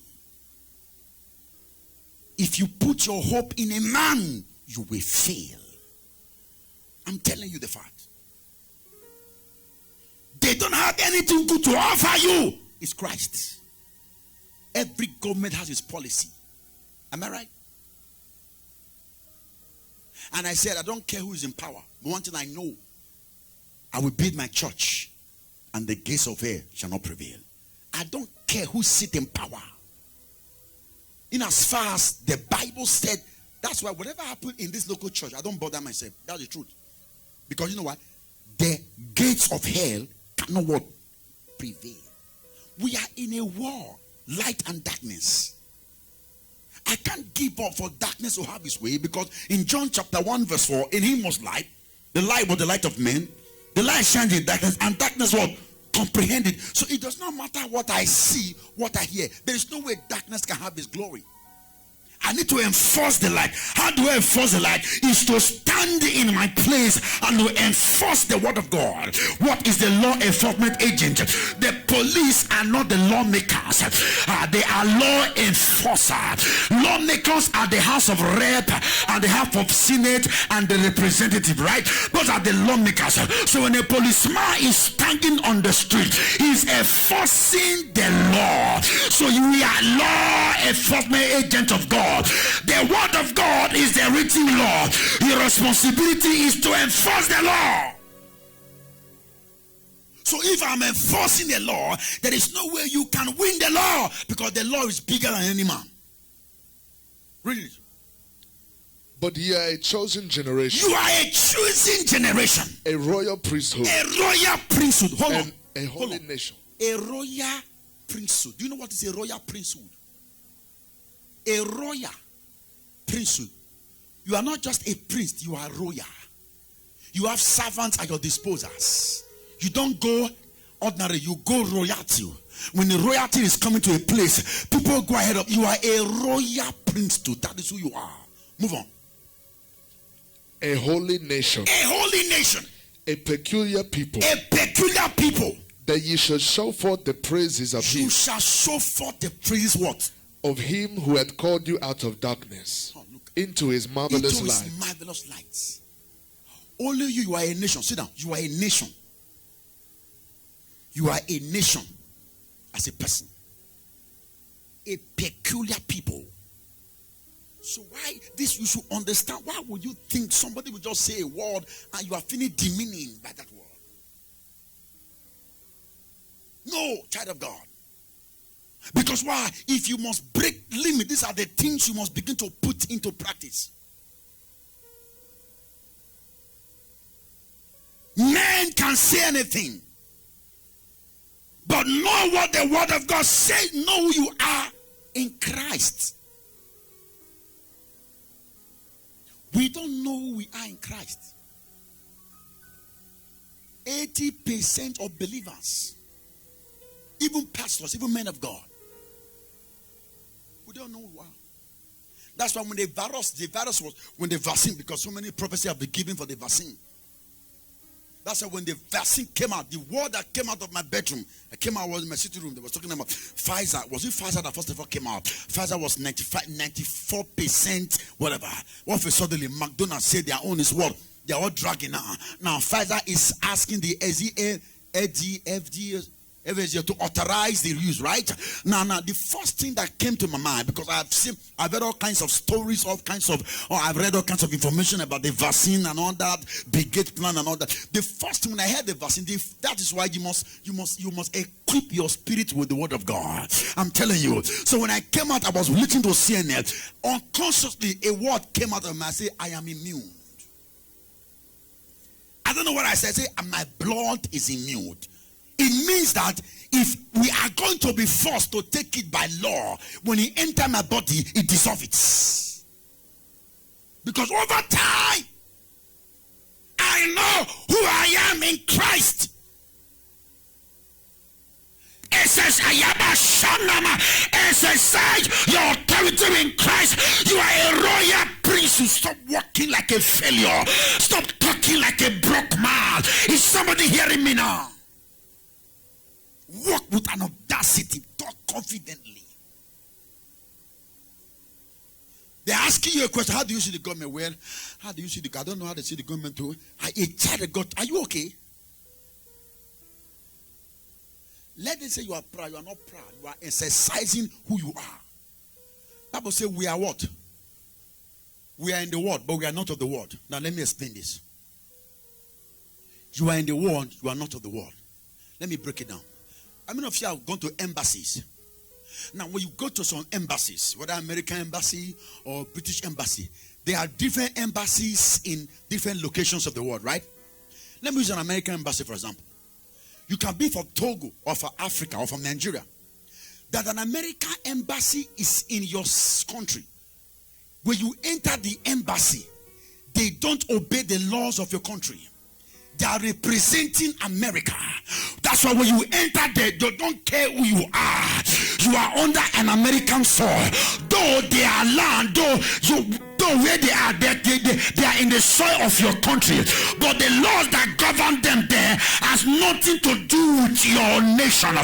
If you put your hope in a man, you will fail. I'm telling you the fact. They don't have anything good to offer you. It's Christ. Every government has its policy. Am I right? And I said, I don't care who is in power. But one thing I know, I will build my church, and the gates of hell shall not prevail. I don't care who sit in power. In as far as the Bible said, that's why whatever happened in this local church, I don't bother myself. That's the truth. Because you know what? The gates of hell cannot what? Prevail. We are in a war, light and darkness. I can't give up for darkness to have its way, because in John chapter 1 verse 4, in him was light. The light was the light of men. The light shines in darkness, and darkness what? Comprehended. So it does not matter what I see, what I hear. There is no way darkness can have its glory. I need to enforce the light. How do I enforce the light? Is to stand in my place and to enforce the word of God. What is the law enforcement agent? The police are not the lawmakers. They are law enforcers. Lawmakers are the House of Rep and the House of Senate and the representative, right? Those are the lawmakers. So when a policeman is standing on the street, he's enforcing the law. So you are law enforcement agent of God. The word of God is the written law. Your responsibility is to enforce the law. So if I'm enforcing the law, there is no way you can win the law, because the law is bigger than any man. Read it. But ye are a chosen generation. You are a chosen generation. A royal priesthood. A royal priesthood. Hold on. A holy nation. A royal priesthood. Do you know what is a royal priesthood? A royal priesthood. You are not just a priest, you are royal. You have servants at your disposals. You don't go ordinary, you go royalty. When the royalty is coming to a place, people go ahead of you. Are a royal priesthood. That is who you are. Move on. A holy nation. A holy nation. A peculiar people. A peculiar people. That ye shall show forth the praises of him. You shall show forth the praises what? Of him who had called you out of darkness into his marvelous light. Into his marvelous light. Only you are a nation. Sit down. You are a nation. You are a nation as a person. A peculiar people. So why this you should understand? Why would you think somebody will just say a word and you are feeling demeaning by that word? No, child of God. Because why? If you must break limit, these are the things you must begin to put into practice. Men can say anything, but know what the word of God says. Know who you are in Christ. We don't know who we are in Christ. 80% of believers, even pastors, even men of God, we don't know who we are. That's why when the virus was, when the vaccine, because so many prophecies have been given for the vaccine. That's why when the vaccine came out, the word that came out of my bedroom, I came out, was in my sitting room, they was talking about Pfizer. Was it Pfizer that first of all came out? Pfizer was 94%, whatever. All of a sudden, McDonald's said their own is what? They are all dragging now. Now, Pfizer is asking the FDA to authorize the use, right? Now, the first thing that came to my mind, because I've read all kinds of stories, I've read all kinds of information about the vaccine and all that, Big Gate plan and all that. The first thing when I heard the vaccine, that is why you must equip your spirit with the word of God. I'm telling you. So when I came out, I was listening to CNN. Unconsciously, a word came out of me. I say, I am immune. I don't know what I said. I say, my blood is immune. It means that if we are going to be forced to take it by law, when it enters my body, it dissolves it. Because over time, I know who I am in Christ. Exercise your authority in Christ. You are a royal priest. You stop walking like a failure. Stop talking walking like a broke man. Is somebody hearing me now? Walk with an audacity. Talk confidently. They're asking you a question. How do you see the government? Well, how do you see the... I don't know how they see the government too. A child of God, are you okay? Let them say you are proud. You are not proud. You are exercising who you are. Bible says we are what? We are in the world, but we are not of the world. Now let me explain this. You are in the world, you are not of the world. Let me break it down. How many of you have gone to embassies? Now when you go to some embassies, whether American embassy or British embassy, there are different embassies in different locations of the world, right? Let me use an American embassy for example. You can be from Togo or from Africa or from Nigeria. That an American embassy is in your country. When you enter the embassy, they don't obey the laws of your country. They are representing America. That's why when you enter there, they don't care who you are. You are under an American soil. Though they are land, though where they are in the soil of your country, but the laws that govern them there has nothing to do with your nation.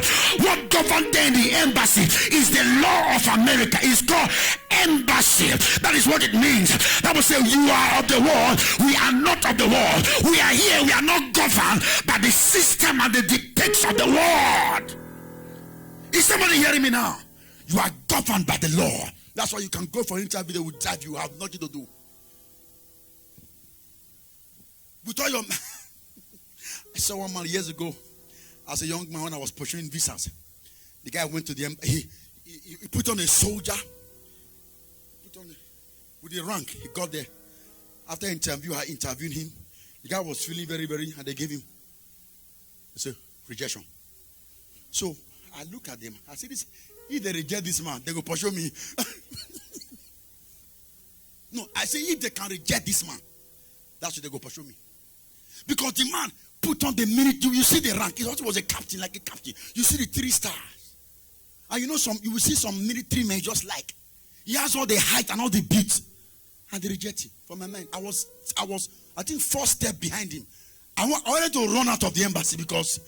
What governs them in the embassy is the law of America. It's called embassy. That is what it means. That will say you are of the world, we are not of the world. We are here, we are not governed by the system and the dictates of the world. Is somebody hearing me now? You are governed by the law. That's why you can go for an interview, they will drive you, have nothing to do. With all your I saw one man years ago as a young man when I was pursuing visas. The guy went to the he put on a soldier, with the rank. He got there. After interview, I interviewed him. The guy was feeling very, and they gave him rejection. So I look at them. I said, if they reject this man, they will pursue me. No, I say if they can reject this man, that's what they go pursue me. Because the man put on the military. You see the rank. He also was a captain, like a captain. You see the 3 stars. And you know you will see some military men just like. He has all the height and all the beats. And they reject him. For my mind, I was, I think 4 steps behind him. I wanted to run out of the embassy because...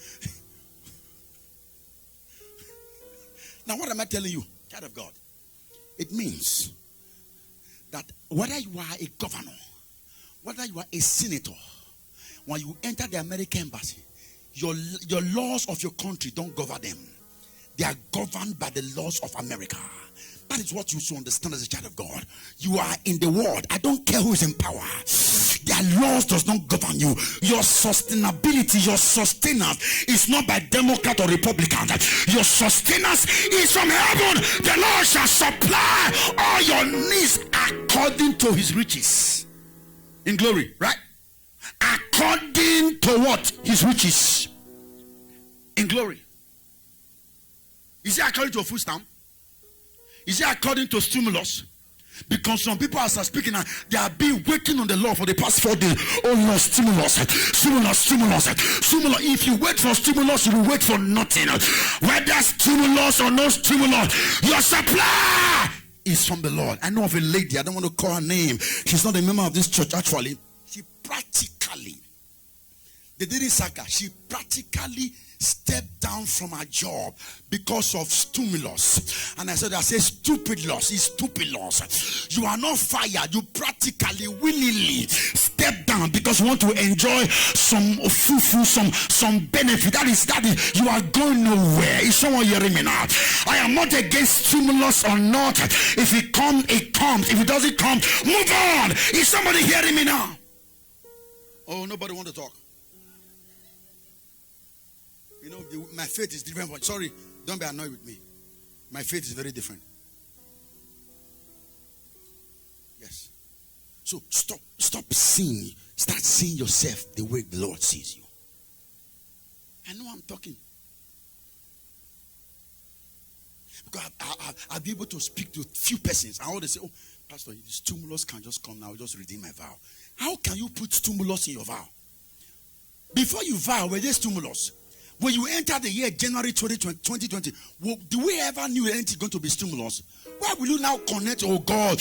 Now what am I telling you? Child of God. It means that whether you are a governor, whether you are a senator, when you enter the American embassy, your laws of your country don't govern them. They are governed by the laws of America. That is what you should understand as a child of God. You are in the world. I don't care who is in power. Their laws does not govern you. Your sustainability, your sustenance is not by Democrat or Republican. Your sustenance is from heaven. The Lord shall supply all your needs according to his riches. In glory, right? According to what? His riches. In glory. Is it according to a food stamp? Is it according to stimulus? Because some people as are speaking now, they have been waiting on the Lord for the past 4 days. Oh Lord, stimulus. If you wait for stimulus, you will wait for nothing. Whether stimulus or no stimulus, your supply is from the Lord. I know of a lady, I don't want to call her name. She's not a member of this church actually. She practically, they didn't sack her. She practically stepped down from her job because of stimulus. And I said stupid loss is stupid loss. You are not fired. You practically willingly step down because you want to enjoy some fufu, some benefit. That is you are going nowhere. Is someone hearing me now? I am not against stimulus or not. If it comes, it comes. If it doesn't come, move on. Is somebody hearing me now? Oh, nobody want to talk. You know, my faith is different. But sorry, don't be annoyed with me. My faith is very different. Yes. So stop seeing. Start seeing yourself the way the Lord sees you. I know I'm talking. Because I'll be able to speak to few persons. And all they say, oh, Pastor, if stimulus can just come now, I'll just redeem my vow. How can you put stimulus in your vow? Before you vow, were there stimulus? When you enter the year January 2020, do we ever knew anything going to be stimulus? Why will you now connect? Oh God,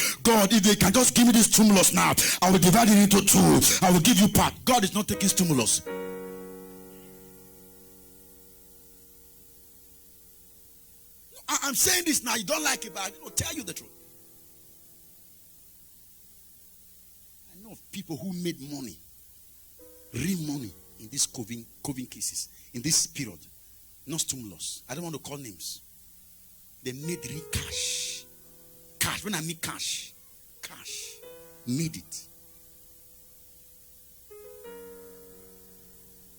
if they can just give me this stimulus now, I will divide it into two. I will give you part. God is not taking stimulus. I'm saying this now. You don't like it, but I will tell you the truth. I know of people who made money, real money, in these COVID cases, in this period. Not stimulus. I don't want to call names. They made real cash. Cash. When I mean cash. Made it.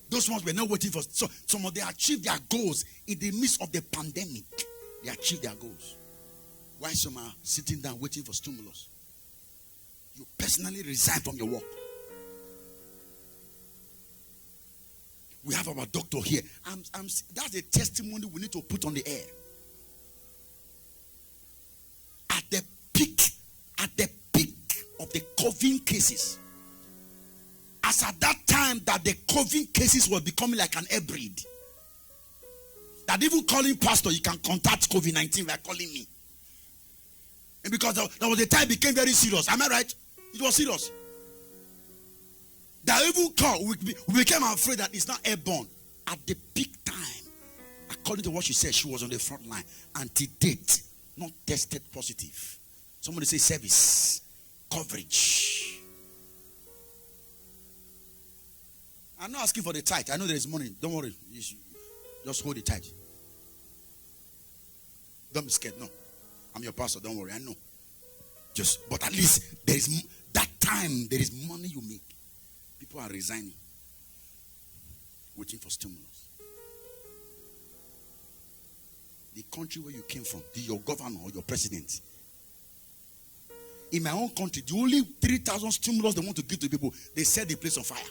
Those ones were not waiting for. So some of them achieved their goals in the midst of the pandemic. They achieved their goals. Why some are sitting down waiting for stimulus? You personally resign from your work. We have our doctor here. That's a testimony we need to put on the air. At the peak of the COVID cases, as at that time that the COVID cases were becoming like an air breed, that even calling pastor, you can contact COVID-19 by calling me. And because there was a time it became very serious. Am I right? It was serious. That even call, we became afraid that it's not airborne. At the peak time, according to what she said, she was on the front line. Until date, not tested positive. Somebody say service, coverage. I'm not asking for the tithe. I know there is money. Don't worry. Just hold it tight. Don't be scared. No. I'm your pastor. Don't worry. I know. But at least there is that time. There is money you make. People are resigning, waiting for stimulus. The country where you came from, your governor or your president. In my own country, the only 3,000 stimulus they want to give to people, they set the place on fire.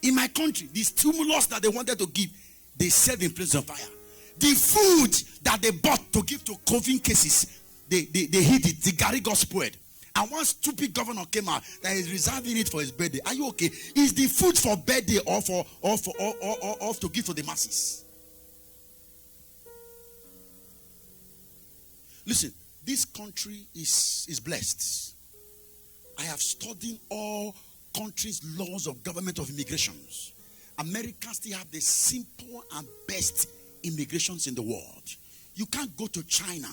In my country, the stimulus that they wanted to give, they set the place on fire. The food that they bought to give to COVID cases, they hid it. The Gary got spoiled. And one stupid governor came out that is reserving it for his birthday. Are you okay? Is the food for birthday or to give to the masses? Listen, this country is blessed. I have studied all countries' laws of government of immigrations. America still have the simple and best immigrations in the world. You can't go to China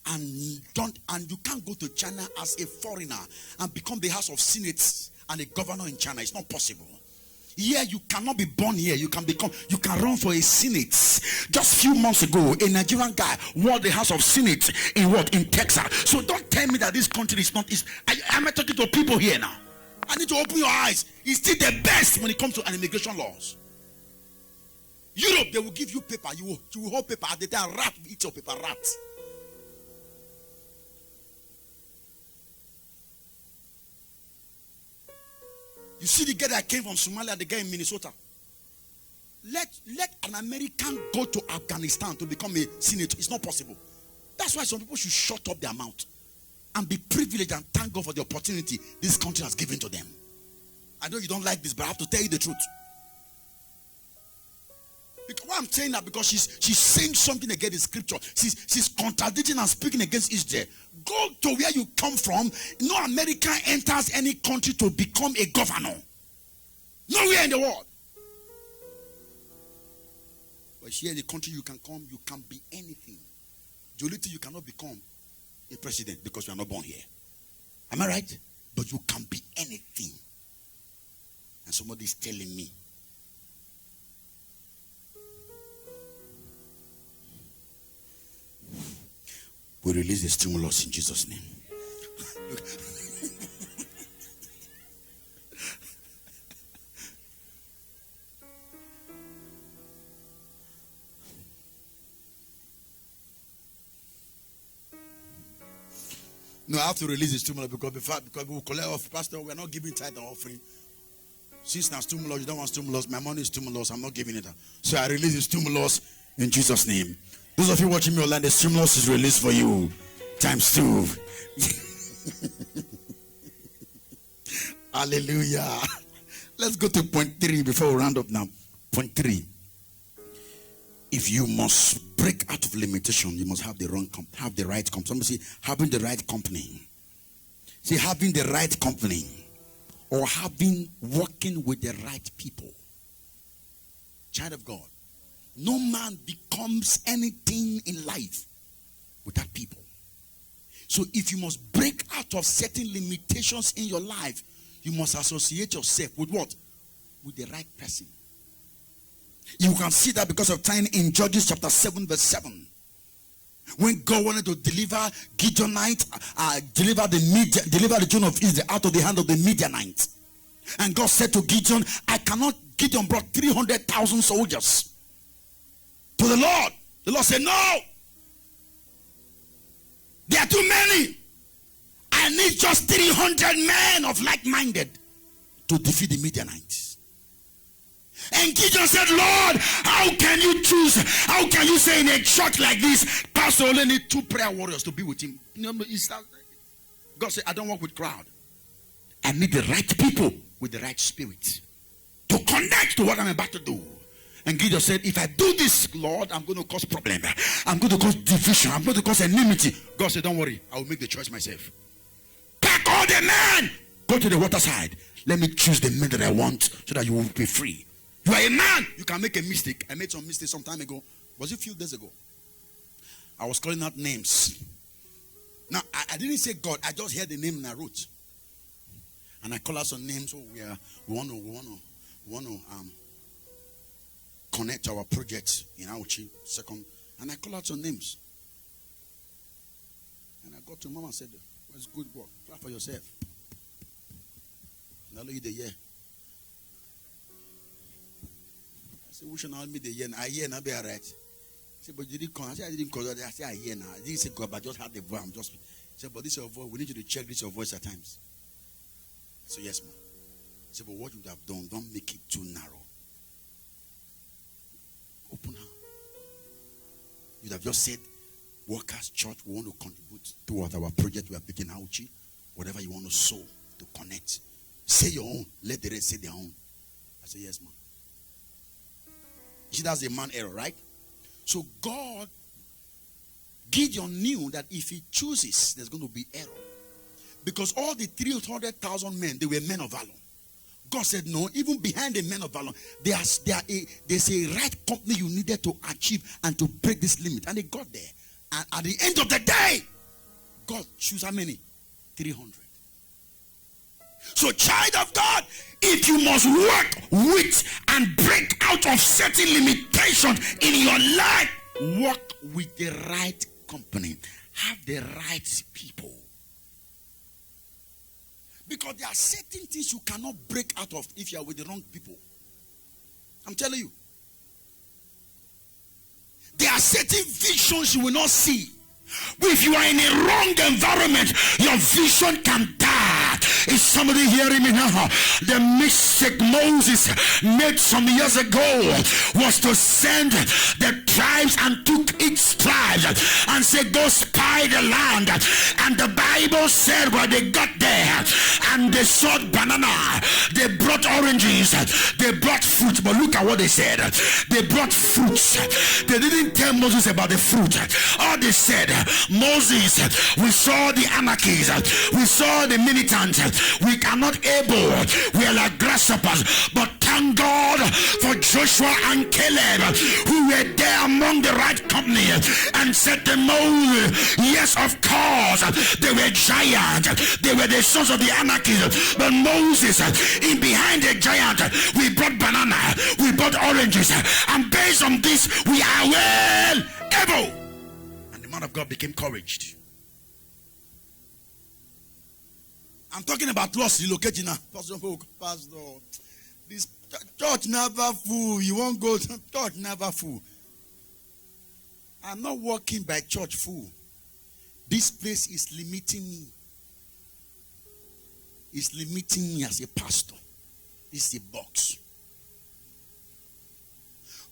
and you can't go to China as a foreigner and become the House of Senate and a governor in China. It's not possible. Here you cannot be born here. You can run for a Senate. Just a few months ago, a Nigerian guy won the House of Senate in Texas. So don't tell me that this country is not. I'm talking to people here now. I need to open your eyes. It's still the best when it comes to an immigration laws. Europe, they will give you paper. You will hold paper. At the time, rat will eat your paper. Rat. You see the guy that came from Somalia, the guy in Minnesota. Let an American go to Afghanistan to become a senator. It's not possible. That's why some people should shut up their mouth and be privileged and thank God for the opportunity this country has given to them. I know you don't like this, but I have to tell you the truth. Because why I'm saying that, because she's saying something against the scripture. She's contradicting and speaking against Israel. Go to where you come from. No American enters any country to become a governor. Nowhere in the world. But here in the country you can come, you can be anything. The only thing you cannot become a president because you are not born here. Am I right? But you can be anything. And somebody is telling me, we release the stimulus in Jesus' name. No, I have to release the stimulus because we will collect off. Pastor, we are not giving tithe and offering. Since now stimulus, you don't want stimulus. My money is stimulus. I'm not giving it. So I release the stimulus in Jesus' name. Those of you watching me online, the stimulus is released for you. Times 2. Hallelujah. Let's go to point 3 before we round up now. Point 3. If you must break out of limitation, you must have the right company. Somebody say, having the right company. Say, having the right company, or working with the right people. Child of God, no man becomes anything in life without people. So if you must break out of certain limitations in your life, you must associate yourself with what? With the right person. You can see that because of time in Judges chapter 7 verse 7. When God wanted to deliver Gideonite, deliver the children of Israel out of the hand of the Midianites. And God said to Gideon, Gideon brought 300,000 soldiers to the Lord. The Lord said, no. There are too many. I need just 300 men of like-minded to defeat the Midianites. And Gideon said, Lord, how can you choose? How can you say in a church like this, Pastor only need 2 prayer warriors to be with him? God said, I don't work with crowd. I need the right people with the right spirit to connect to what I'm about to do. And Gideon said, if I do this, Lord, I'm going to cause problem. I'm going to cause division. I'm going to cause enmity. God said, don't worry. I will make the choice myself. Pack all the men. Go to the waterside. Let me choose the men that I want so that you will be free. You are a man. You can make a mistake. I made some mistakes some time ago. Was it a few days ago? I was calling out names. Now, I didn't say God. I just heard the name and I wrote. And I call out some names. So we want to connect our project in Auchi. Second. And I call out some names. And I got to Mama and said, what's good work? Clap for yourself. Now look at the year. I said, we should not meet the year. I hear now be all right. I said, but you didn't come. I said, I didn't call. I said, I hear now. I didn't say God, but I just had the voice. I said, but this is your voice. We need you to check this your voice at times. I said, yes, ma'am. I said, but what you would have done, don't make it too narrow. Open her. You'd have just said, Workers Church, we want to contribute towards our project we are picking Auchi. Whatever you want to sow to connect. Say your own. Let the rest say their own. I said, yes, ma'am. See, that's a man error, right? So Gideon knew that if he chooses, there's going to be error. Because all the 300,000 men, they were men of valor. God said, no, even behind the men of valor, there's a right company you needed to achieve and to break this limit. And they got there. And at the end of the day, God chose how many? 300. So, child of God, if you must work with and break out of certain limitations in your life, work with the right company. Have the right people. Because there are certain things you cannot break out of if you are with the wrong people. I'm telling you. There are certain visions you will not see. But if you are in a wrong environment, your vision can die. Is somebody hearing me now? The mistake Moses made some years ago was to send the tribes and took each tribe and said, go spy the land. And the Bible said when they got there and they saw banana, they brought oranges, they brought fruit. But look at what they said. They brought fruits. They didn't tell Moses about the fruit. All they said, Moses, we saw the anarchies, we saw the militants, we cannot able, we are like grasshoppers, but thank God for Joshua and Caleb who were there among the right company and said to Moses, yes, of course, they were giants, they were the sons of the anarchists, but Moses, in behind the giant, we brought banana, we brought oranges, and based on this, we are well able. Man of God became encouraged. I'm talking about lost relocating now. Pastor, this church never full. You won't go to church never full. I'm not working by church full. This place is limiting me. It's limiting me as a pastor. This is a box.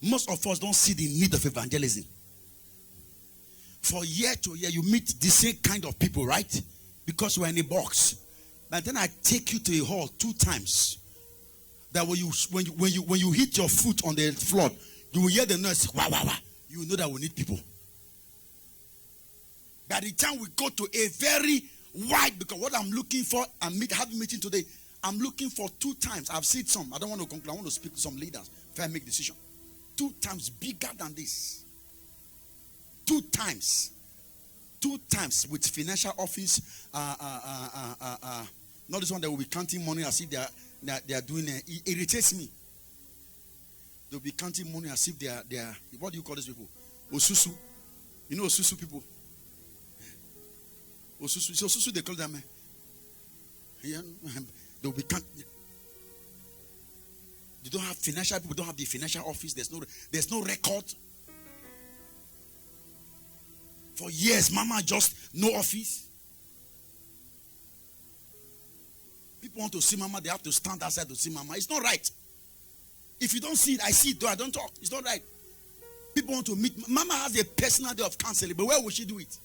Most of us don't see the need of evangelism. For year to year, you meet the same kind of people, right? Because we're in a box. But then I take you to a hall 2 times. That when you hit your foot on the floor, you will hear the noise. Wah, wah, wah. you know that we need people. By the time we go to a very wide, because what I'm looking for, having a meeting today, I'm looking for 2 times. I've seen some. I don't want to conclude. I want to speak to some leaders if I make decision. 2 times bigger than this. 2 times. 2 times with financial office. Not this one that will be counting money as if they are doing it. It irritates me. They'll be counting money as if they are what do you call these people? Osusu. You know Osusu people? Osusu. So Osusu they call them. They'll be counting. They don't have financial people, don't have the financial office. There's no record. For years, mama just no office. People want to see mama, they have to stand outside to see mama. It's not right. If you don't see it, I see it, though I don't talk. It's not right. People want to meet. Mama has a personal day of counseling, but where will she do it?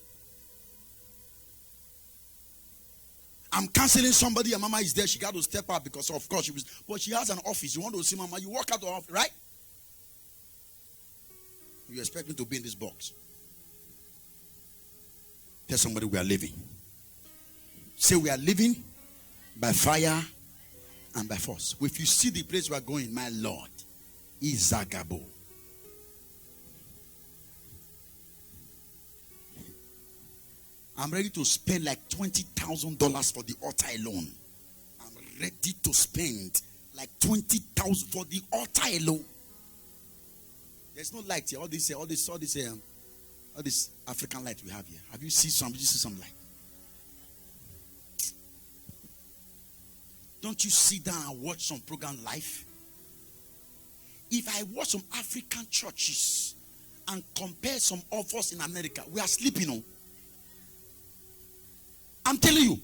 I'm counseling somebody and mama is there. She got to step up because of course but she has an office. You want to see mama, you walk out the office, right? You expect me to be in this box. Tell somebody we are living. Say we are living by fire and by force. If you see the place we are going, my Lord, Izagabo. I'm ready to spend like $20,000 for the altar alone. I'm ready to spend like $20,000 for the altar alone. There's no light here. All this African light we have here. Have you seen some? Did you see some light? Don't you sit down and watch some program live? If I watch some African churches and compare some of us in America, we are sleeping on. I'm telling you,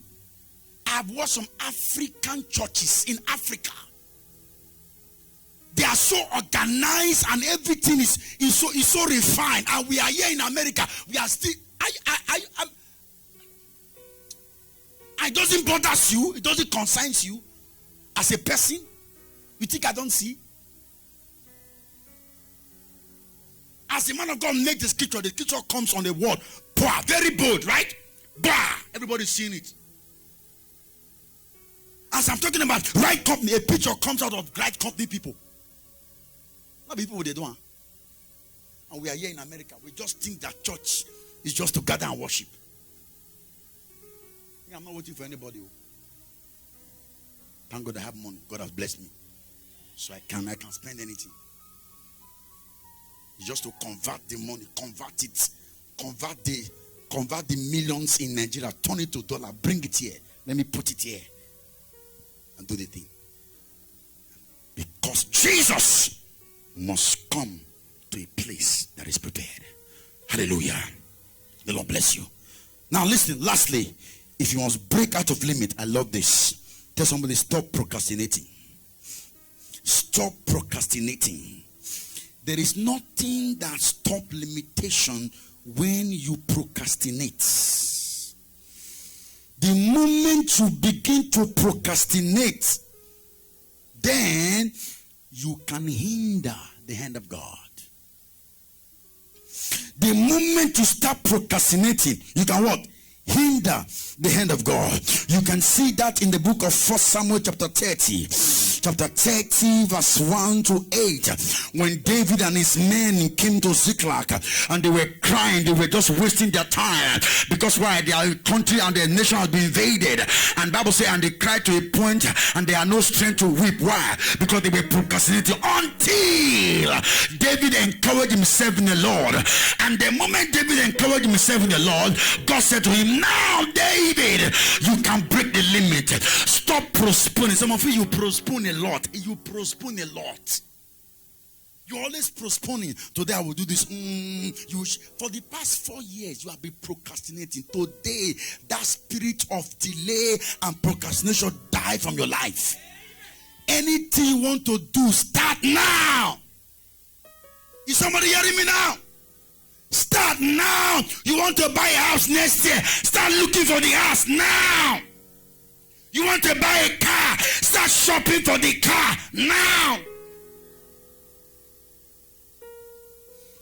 I've watched some African churches in Africa. They are so organized and everything is so refined. And we are here in America. We are still. It doesn't bother you. It doesn't concern you as a person. You think I don't see? As a man of God makes the scripture comes on the word. Bah, very bold, right? Bah, everybody's seeing it. As I'm talking about right company, a picture comes out of right company people. Not people they do. And we are here in America. We just think that church is just to gather and worship. I'm not waiting for anybody. Thank God I have money. God has blessed me. So I can spend anything. It's just to convert the money, convert the millions in Nigeria, turn it to dollar, bring it here. Let me put it here and do the thing. Because Jesus must come to a place that is prepared. Hallelujah. The Lord bless you. Now listen, lastly, if you must break out of limit, I love this. Tell somebody, stop procrastinating. Stop procrastinating. There is nothing that stops limitation when you procrastinate. The moment you begin to procrastinate, then you can hinder the hand of God. The moment you start procrastinating, you can what? Hinder the hand of God. You can see that in the book of 1 Samuel chapter 30. Chapter 30 verse 1 to 8. When David and his men came to Ziklag and they were crying, they were just wasting their time. Because why? Their country and their nation has been invaded. And Bible says, and they cried to a point and they had no strength to weep. Why? Because they were procrastinating until David encouraged himself in the Lord. And the moment David encouraged himself in the Lord, God said to him, now David, you can break the limit. Stop postponing. Some of you postpone a lot. You postpone a lot. You're always postponing. Today I will do this. For the past 4 years, you have been procrastinating. Today, that spirit of delay and procrastination die from your life. Anything you want to do, start now. Is somebody hearing me now? Start now. You want to buy a house next year, start looking for the house now. You want to buy a car, start shopping for the car now.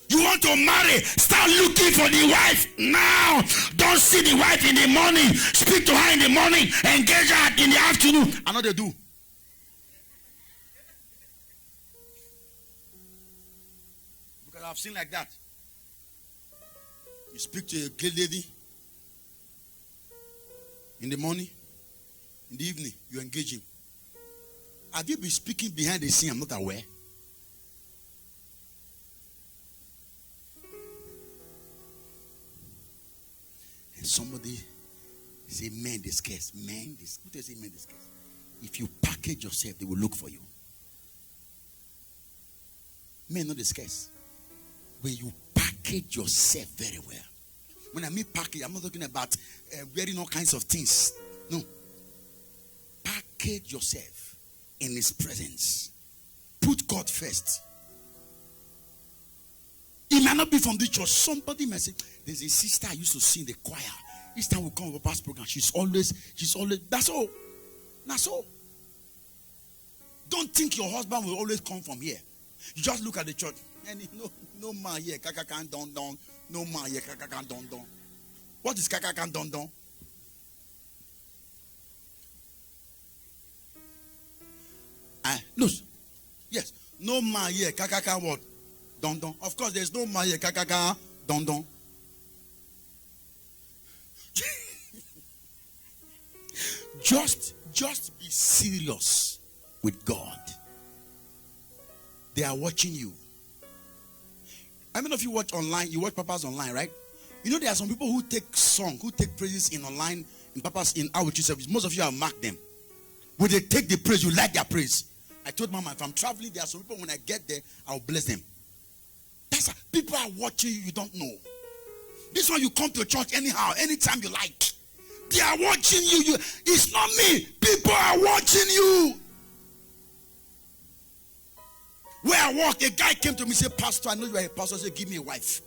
You want to marry, start looking for the wife now. Don't see the wife in the morning. Speak to her in the morning. Engage her in the afternoon. I know they do. Because I've seen like that. You speak to a gay lady in the morning, in the evening, you engage him. Have you been speaking behind the scene? I'm not aware. And somebody say, men discuss. Men discuss. Who does say men discuss? If you package yourself, they will look for you. Men not discuss. When you package yourself very well. When I mean package, I'm not talking about wearing all kinds of things. No. Package yourself in his presence. Put God first. It might not be from the church. Somebody may say, there's a sister I used to see in the choir. Each time we come over past program, she's always, that's all. That's all. Don't think your husband will always come from here. You just look at the church. And no man here, kaka can don don. No man here, kaka can don don. What is kaka can don don? No. Yes. No man here, kaka can what? Don don. Of course, there's no man here, kaka can don don. Just be serious with God. They are watching you. How many of you watch online? You watch Papa's online, right? You know there are some people who take song, who take praises in online, in Papa's in outreach service. Most of you have marked them. When they take the praise, you like their praise. I told Mama, if I'm traveling, there are some people when I get there, I'll bless them. That's how people are watching you, you don't know. This one you come to church anyhow, anytime you like. They are watching you. It's not me. People are watching you. Where I walk, a guy came to me and said, Pastor, I know you are a pastor. I said, give me a wife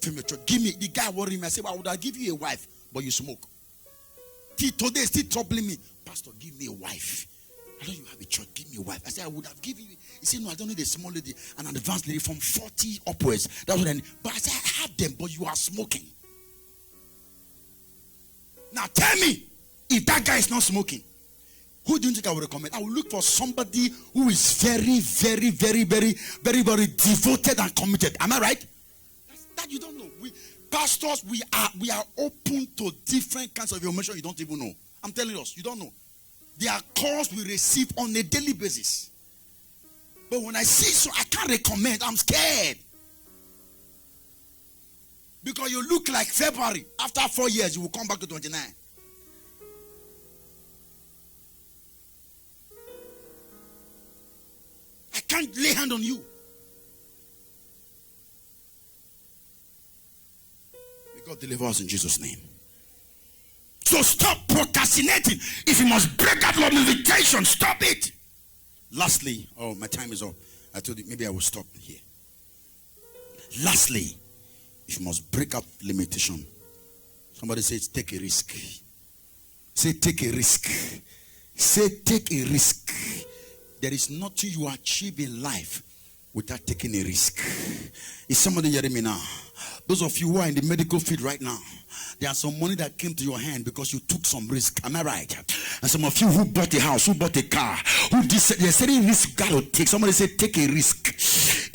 from your church. Give me. The guy worried me. I said, well, I would have give you a wife, but you smoke. Today is still troubling me. Pastor, give me a wife. I know you have a church. Give me a wife. I said, I would have given you. He said, no, I don't need a small lady, an advanced lady from 40 upwards. That's what I need. But I said, I have them, but you are smoking. Now tell me, if that guy is not smoking, who do you think I would recommend? I will look for somebody who is very, very, very, very, very, very devoted and committed. Am I right? That you don't know. Pastors, we are open to different kinds of information you don't even know. I'm telling us, you don't know. There are calls we receive on a daily basis. But when I see so, I can't recommend. I'm scared. Because you look like February. After 4 years, you will come back to 29. I can't lay hand on you. May God deliver us in Jesus' name. So stop procrastinating. If you must break out your limitation, stop it. Lastly, oh, my time is up. I told you maybe I will stop here. Lastly, if you must break up limitation, somebody says take a risk. Say take a risk. Say take a risk. There is nothing you achieve in life without taking a risk. Is somebody hearing me now? Those of you who are in the medical field right now, there's some money that came to your hand because you took some risk. Am I right? And some of you who bought a house, who bought a car, there's certain risk God will take. Somebody say take a risk.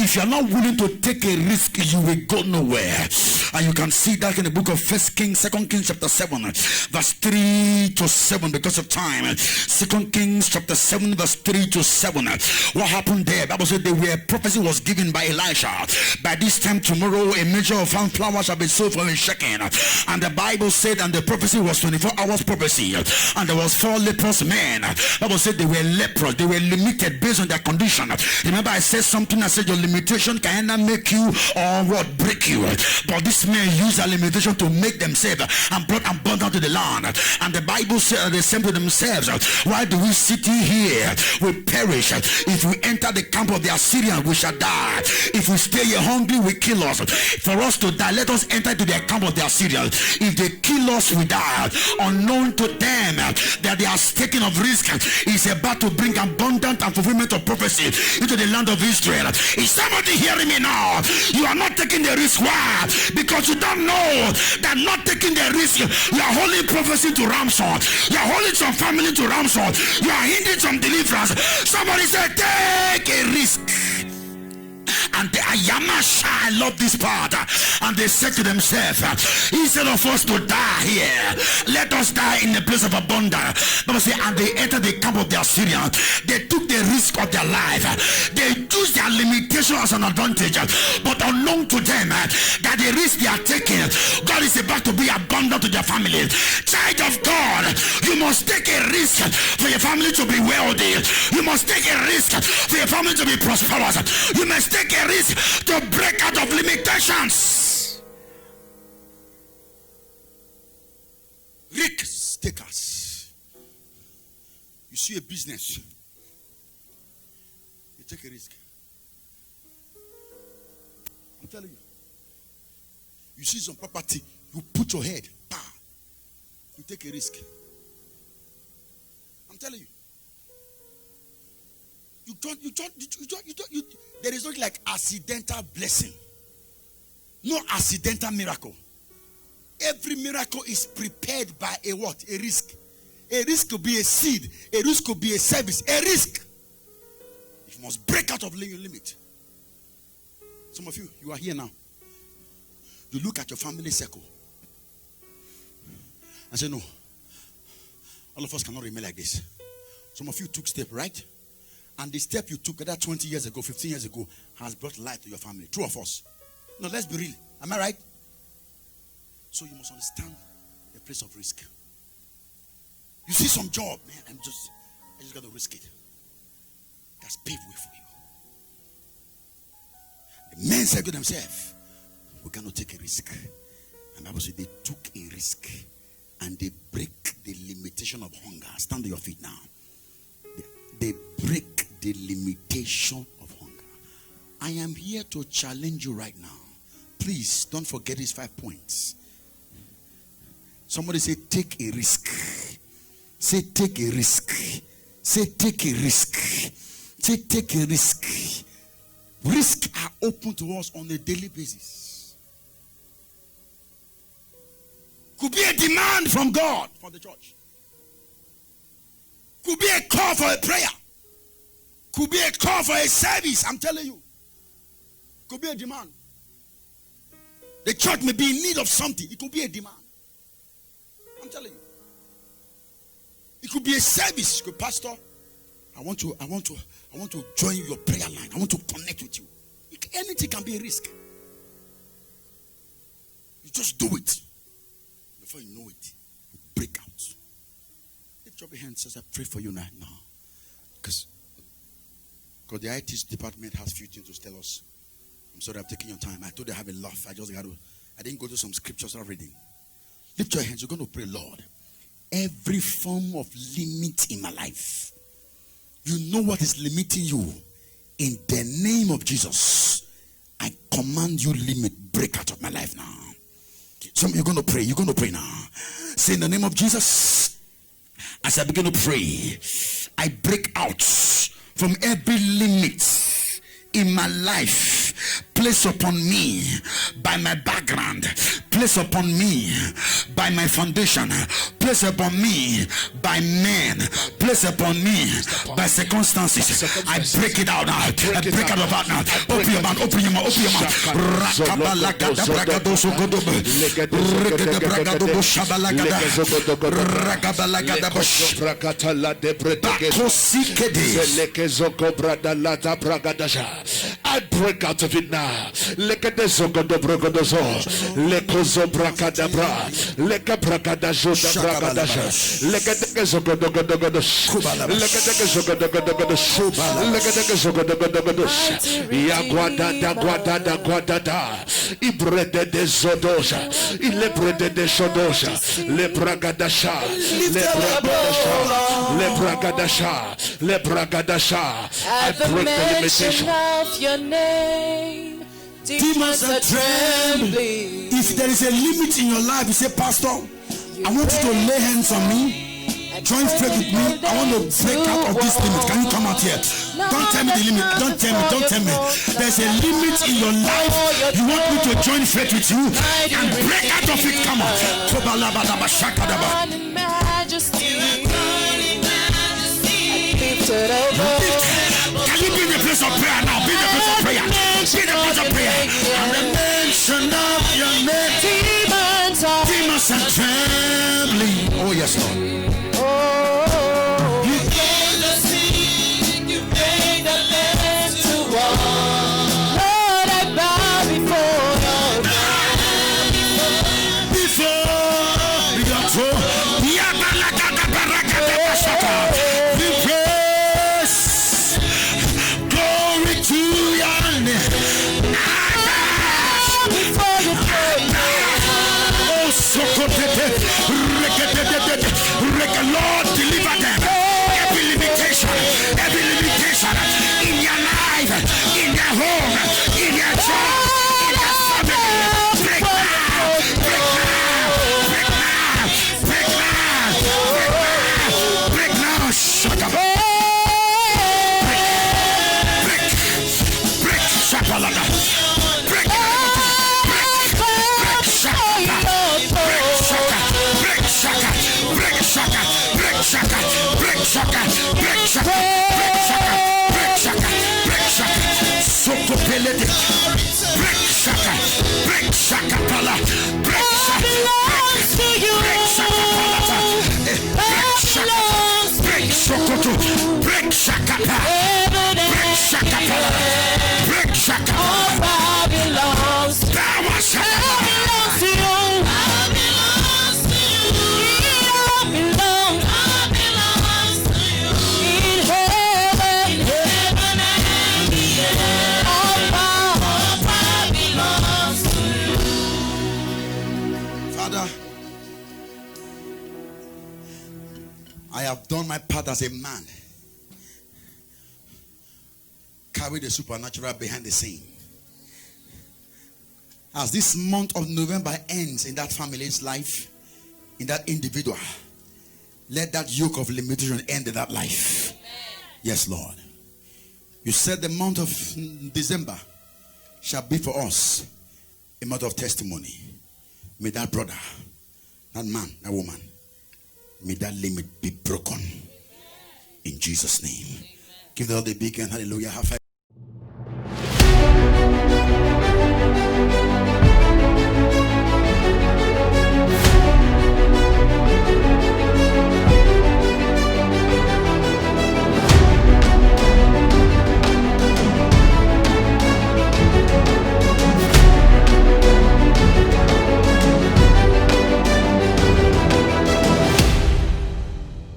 If you are not willing to take a risk, you will go nowhere. And you can see that in the book of 1 Kings, 2 Kings chapter 7, verse 3 to 7 because of time. 2 Kings chapter 7, verse 3 to 7. What happened there? Bible said prophecy was given by Elisha. By this time tomorrow, a measure of fine flour shall be sold for a shekel. And the Bible said, and the prophecy was 24 hours prophecy. And there was 4 leprous men. Bible said they were leprous. They were limited based on their condition. Remember I said something, I said your limitation can either make you or what? Break you. But this these men use their limitation to make themselves and brought abundance to the land. And the Bible says they said to themselves, why do we sit here? We perish. If we enter the camp of the Assyrians, we shall die. If we stay here hungry, we kill us. For us to die, let us enter to the camp of the Assyrians. If they kill us, we die. Unknown to them that they are taking of risk is about to bring abundant and fulfillment of prophecy into the land of Israel. Is somebody hearing me now? You are not taking the risk. Why? Because you don't know that not taking the risk, you are holding prophecy to ransom. You are holding some family to ransom. You are hindering some deliverance. Somebody said, take a risk. And the Ayamasha, I love this part. And they said to themselves, instead of us to die here, let us die in the place of abundance. Bible says, and they entered the camp of the Assyrians. They took the risk of their life. They used their limitation as an advantage. But unknown to them that the risk they are taking, God is about to be abundant to their family. Child of God, you must take a risk for your family to be wealthy. You must take a risk for your family to be prosperous. You must take a risk to break out of limitations. Risk takers. You see a business, you take a risk. I'm telling you. You see some property, you put your head, you take a risk. I'm telling you. There is not like accidental blessing. No accidental miracle. Every miracle is prepared by a what? A risk. A risk could be a seed. A risk could be a service. A risk. You must break out of your limit. Some of you, you are here now. You look at your family circle and say, no, all of us cannot remain like this. Some of you took step, right? And the step you took that 20 years ago, 15 years ago, has brought life to your family. True of us. No, let's be real. Am I right? So you must understand the place of risk. You see some job, man, I just got to risk it. That's paved way for you. The men said to themselves, we cannot take a risk. And the Bible said they took a risk and they break the limitation of hunger. Stand on your feet now. They break the limitation of hunger. I am here to challenge you right now. Please don't forget these 5 points. Somebody say, take a risk. Say, take a risk. Say, take a risk. Say, take a risk. Risks are open to us on a daily basis. Could be a demand from God for the church. Could be a call for a prayer. Could be a call for a service. I'm telling you. Could be a demand. The church may be in need of something. It could be a demand. I'm telling you. It could be a service. Could, Pastor, I want to join your prayer line. I want to connect with you. Anything can be a risk. You just do it. Before you know it, you break out. Lift up your hands as I pray for you right now. Because the IT department has few things to tell us. I'm sorry I'm taking your time. I told you I have a laugh. I didn't go to some scriptures I'm reading. Lift your hands. You're going to pray, Lord. Every form of limit in my life, you know what is limiting you. In the name of Jesus, I command you, limit, break out of my life now. Some you're going to pray. You're going to pray now. Say, in the name of Jesus, as I begin to pray, I break out from every limit in my life placed upon me by my background, placed upon me by my foundation, placed upon me by men, placed upon me by circumstances. I break it out now. I break out of that now. Open your mouth, open your mouth, open your mouth. I break out of it now. Let At the mention of your name, demons are trembling. If there is a limit in your life, you say, Pastor, I want you to lay hands on me. Join faith with me. I want to break out of this limit. Can you come out here? Don't tell me the limit. Don't tell me. There's a limit in your life. You want me to join faith with you and break out of it. Come on. Can you be in the place of prayer now? Be in the place of prayer. Be in the place of prayer. And the mention of your name, demons are trembling. Oh yes, Lord. You gave the sea, you made the land to walk. Lord, I bow before your throne. Glory to your name. before your throne. Lord, deliver them. Every limitation in your life, in your home, in your job, in your family. Break now. Shut up. Break. Shapalaga. Break. Soko pelede. Break shaka. Break shaka pala. Break shaka. Break shaka pala. Break shaka. Break sokoto. Break shaka pala. Break shaka pala. Break shaka pala. That was shaka pala. I have done my part as a man. Carry the supernatural behind the scene. As this month of November ends in that family's life, in that individual, let that yoke of limitation end in that life. Yes, Lord. You said the month of December shall be for us a month of testimony. May that brother, that man, that woman, may that limit be broken. In Jesus' name. Give the Lord a big hand. Hallelujah. Have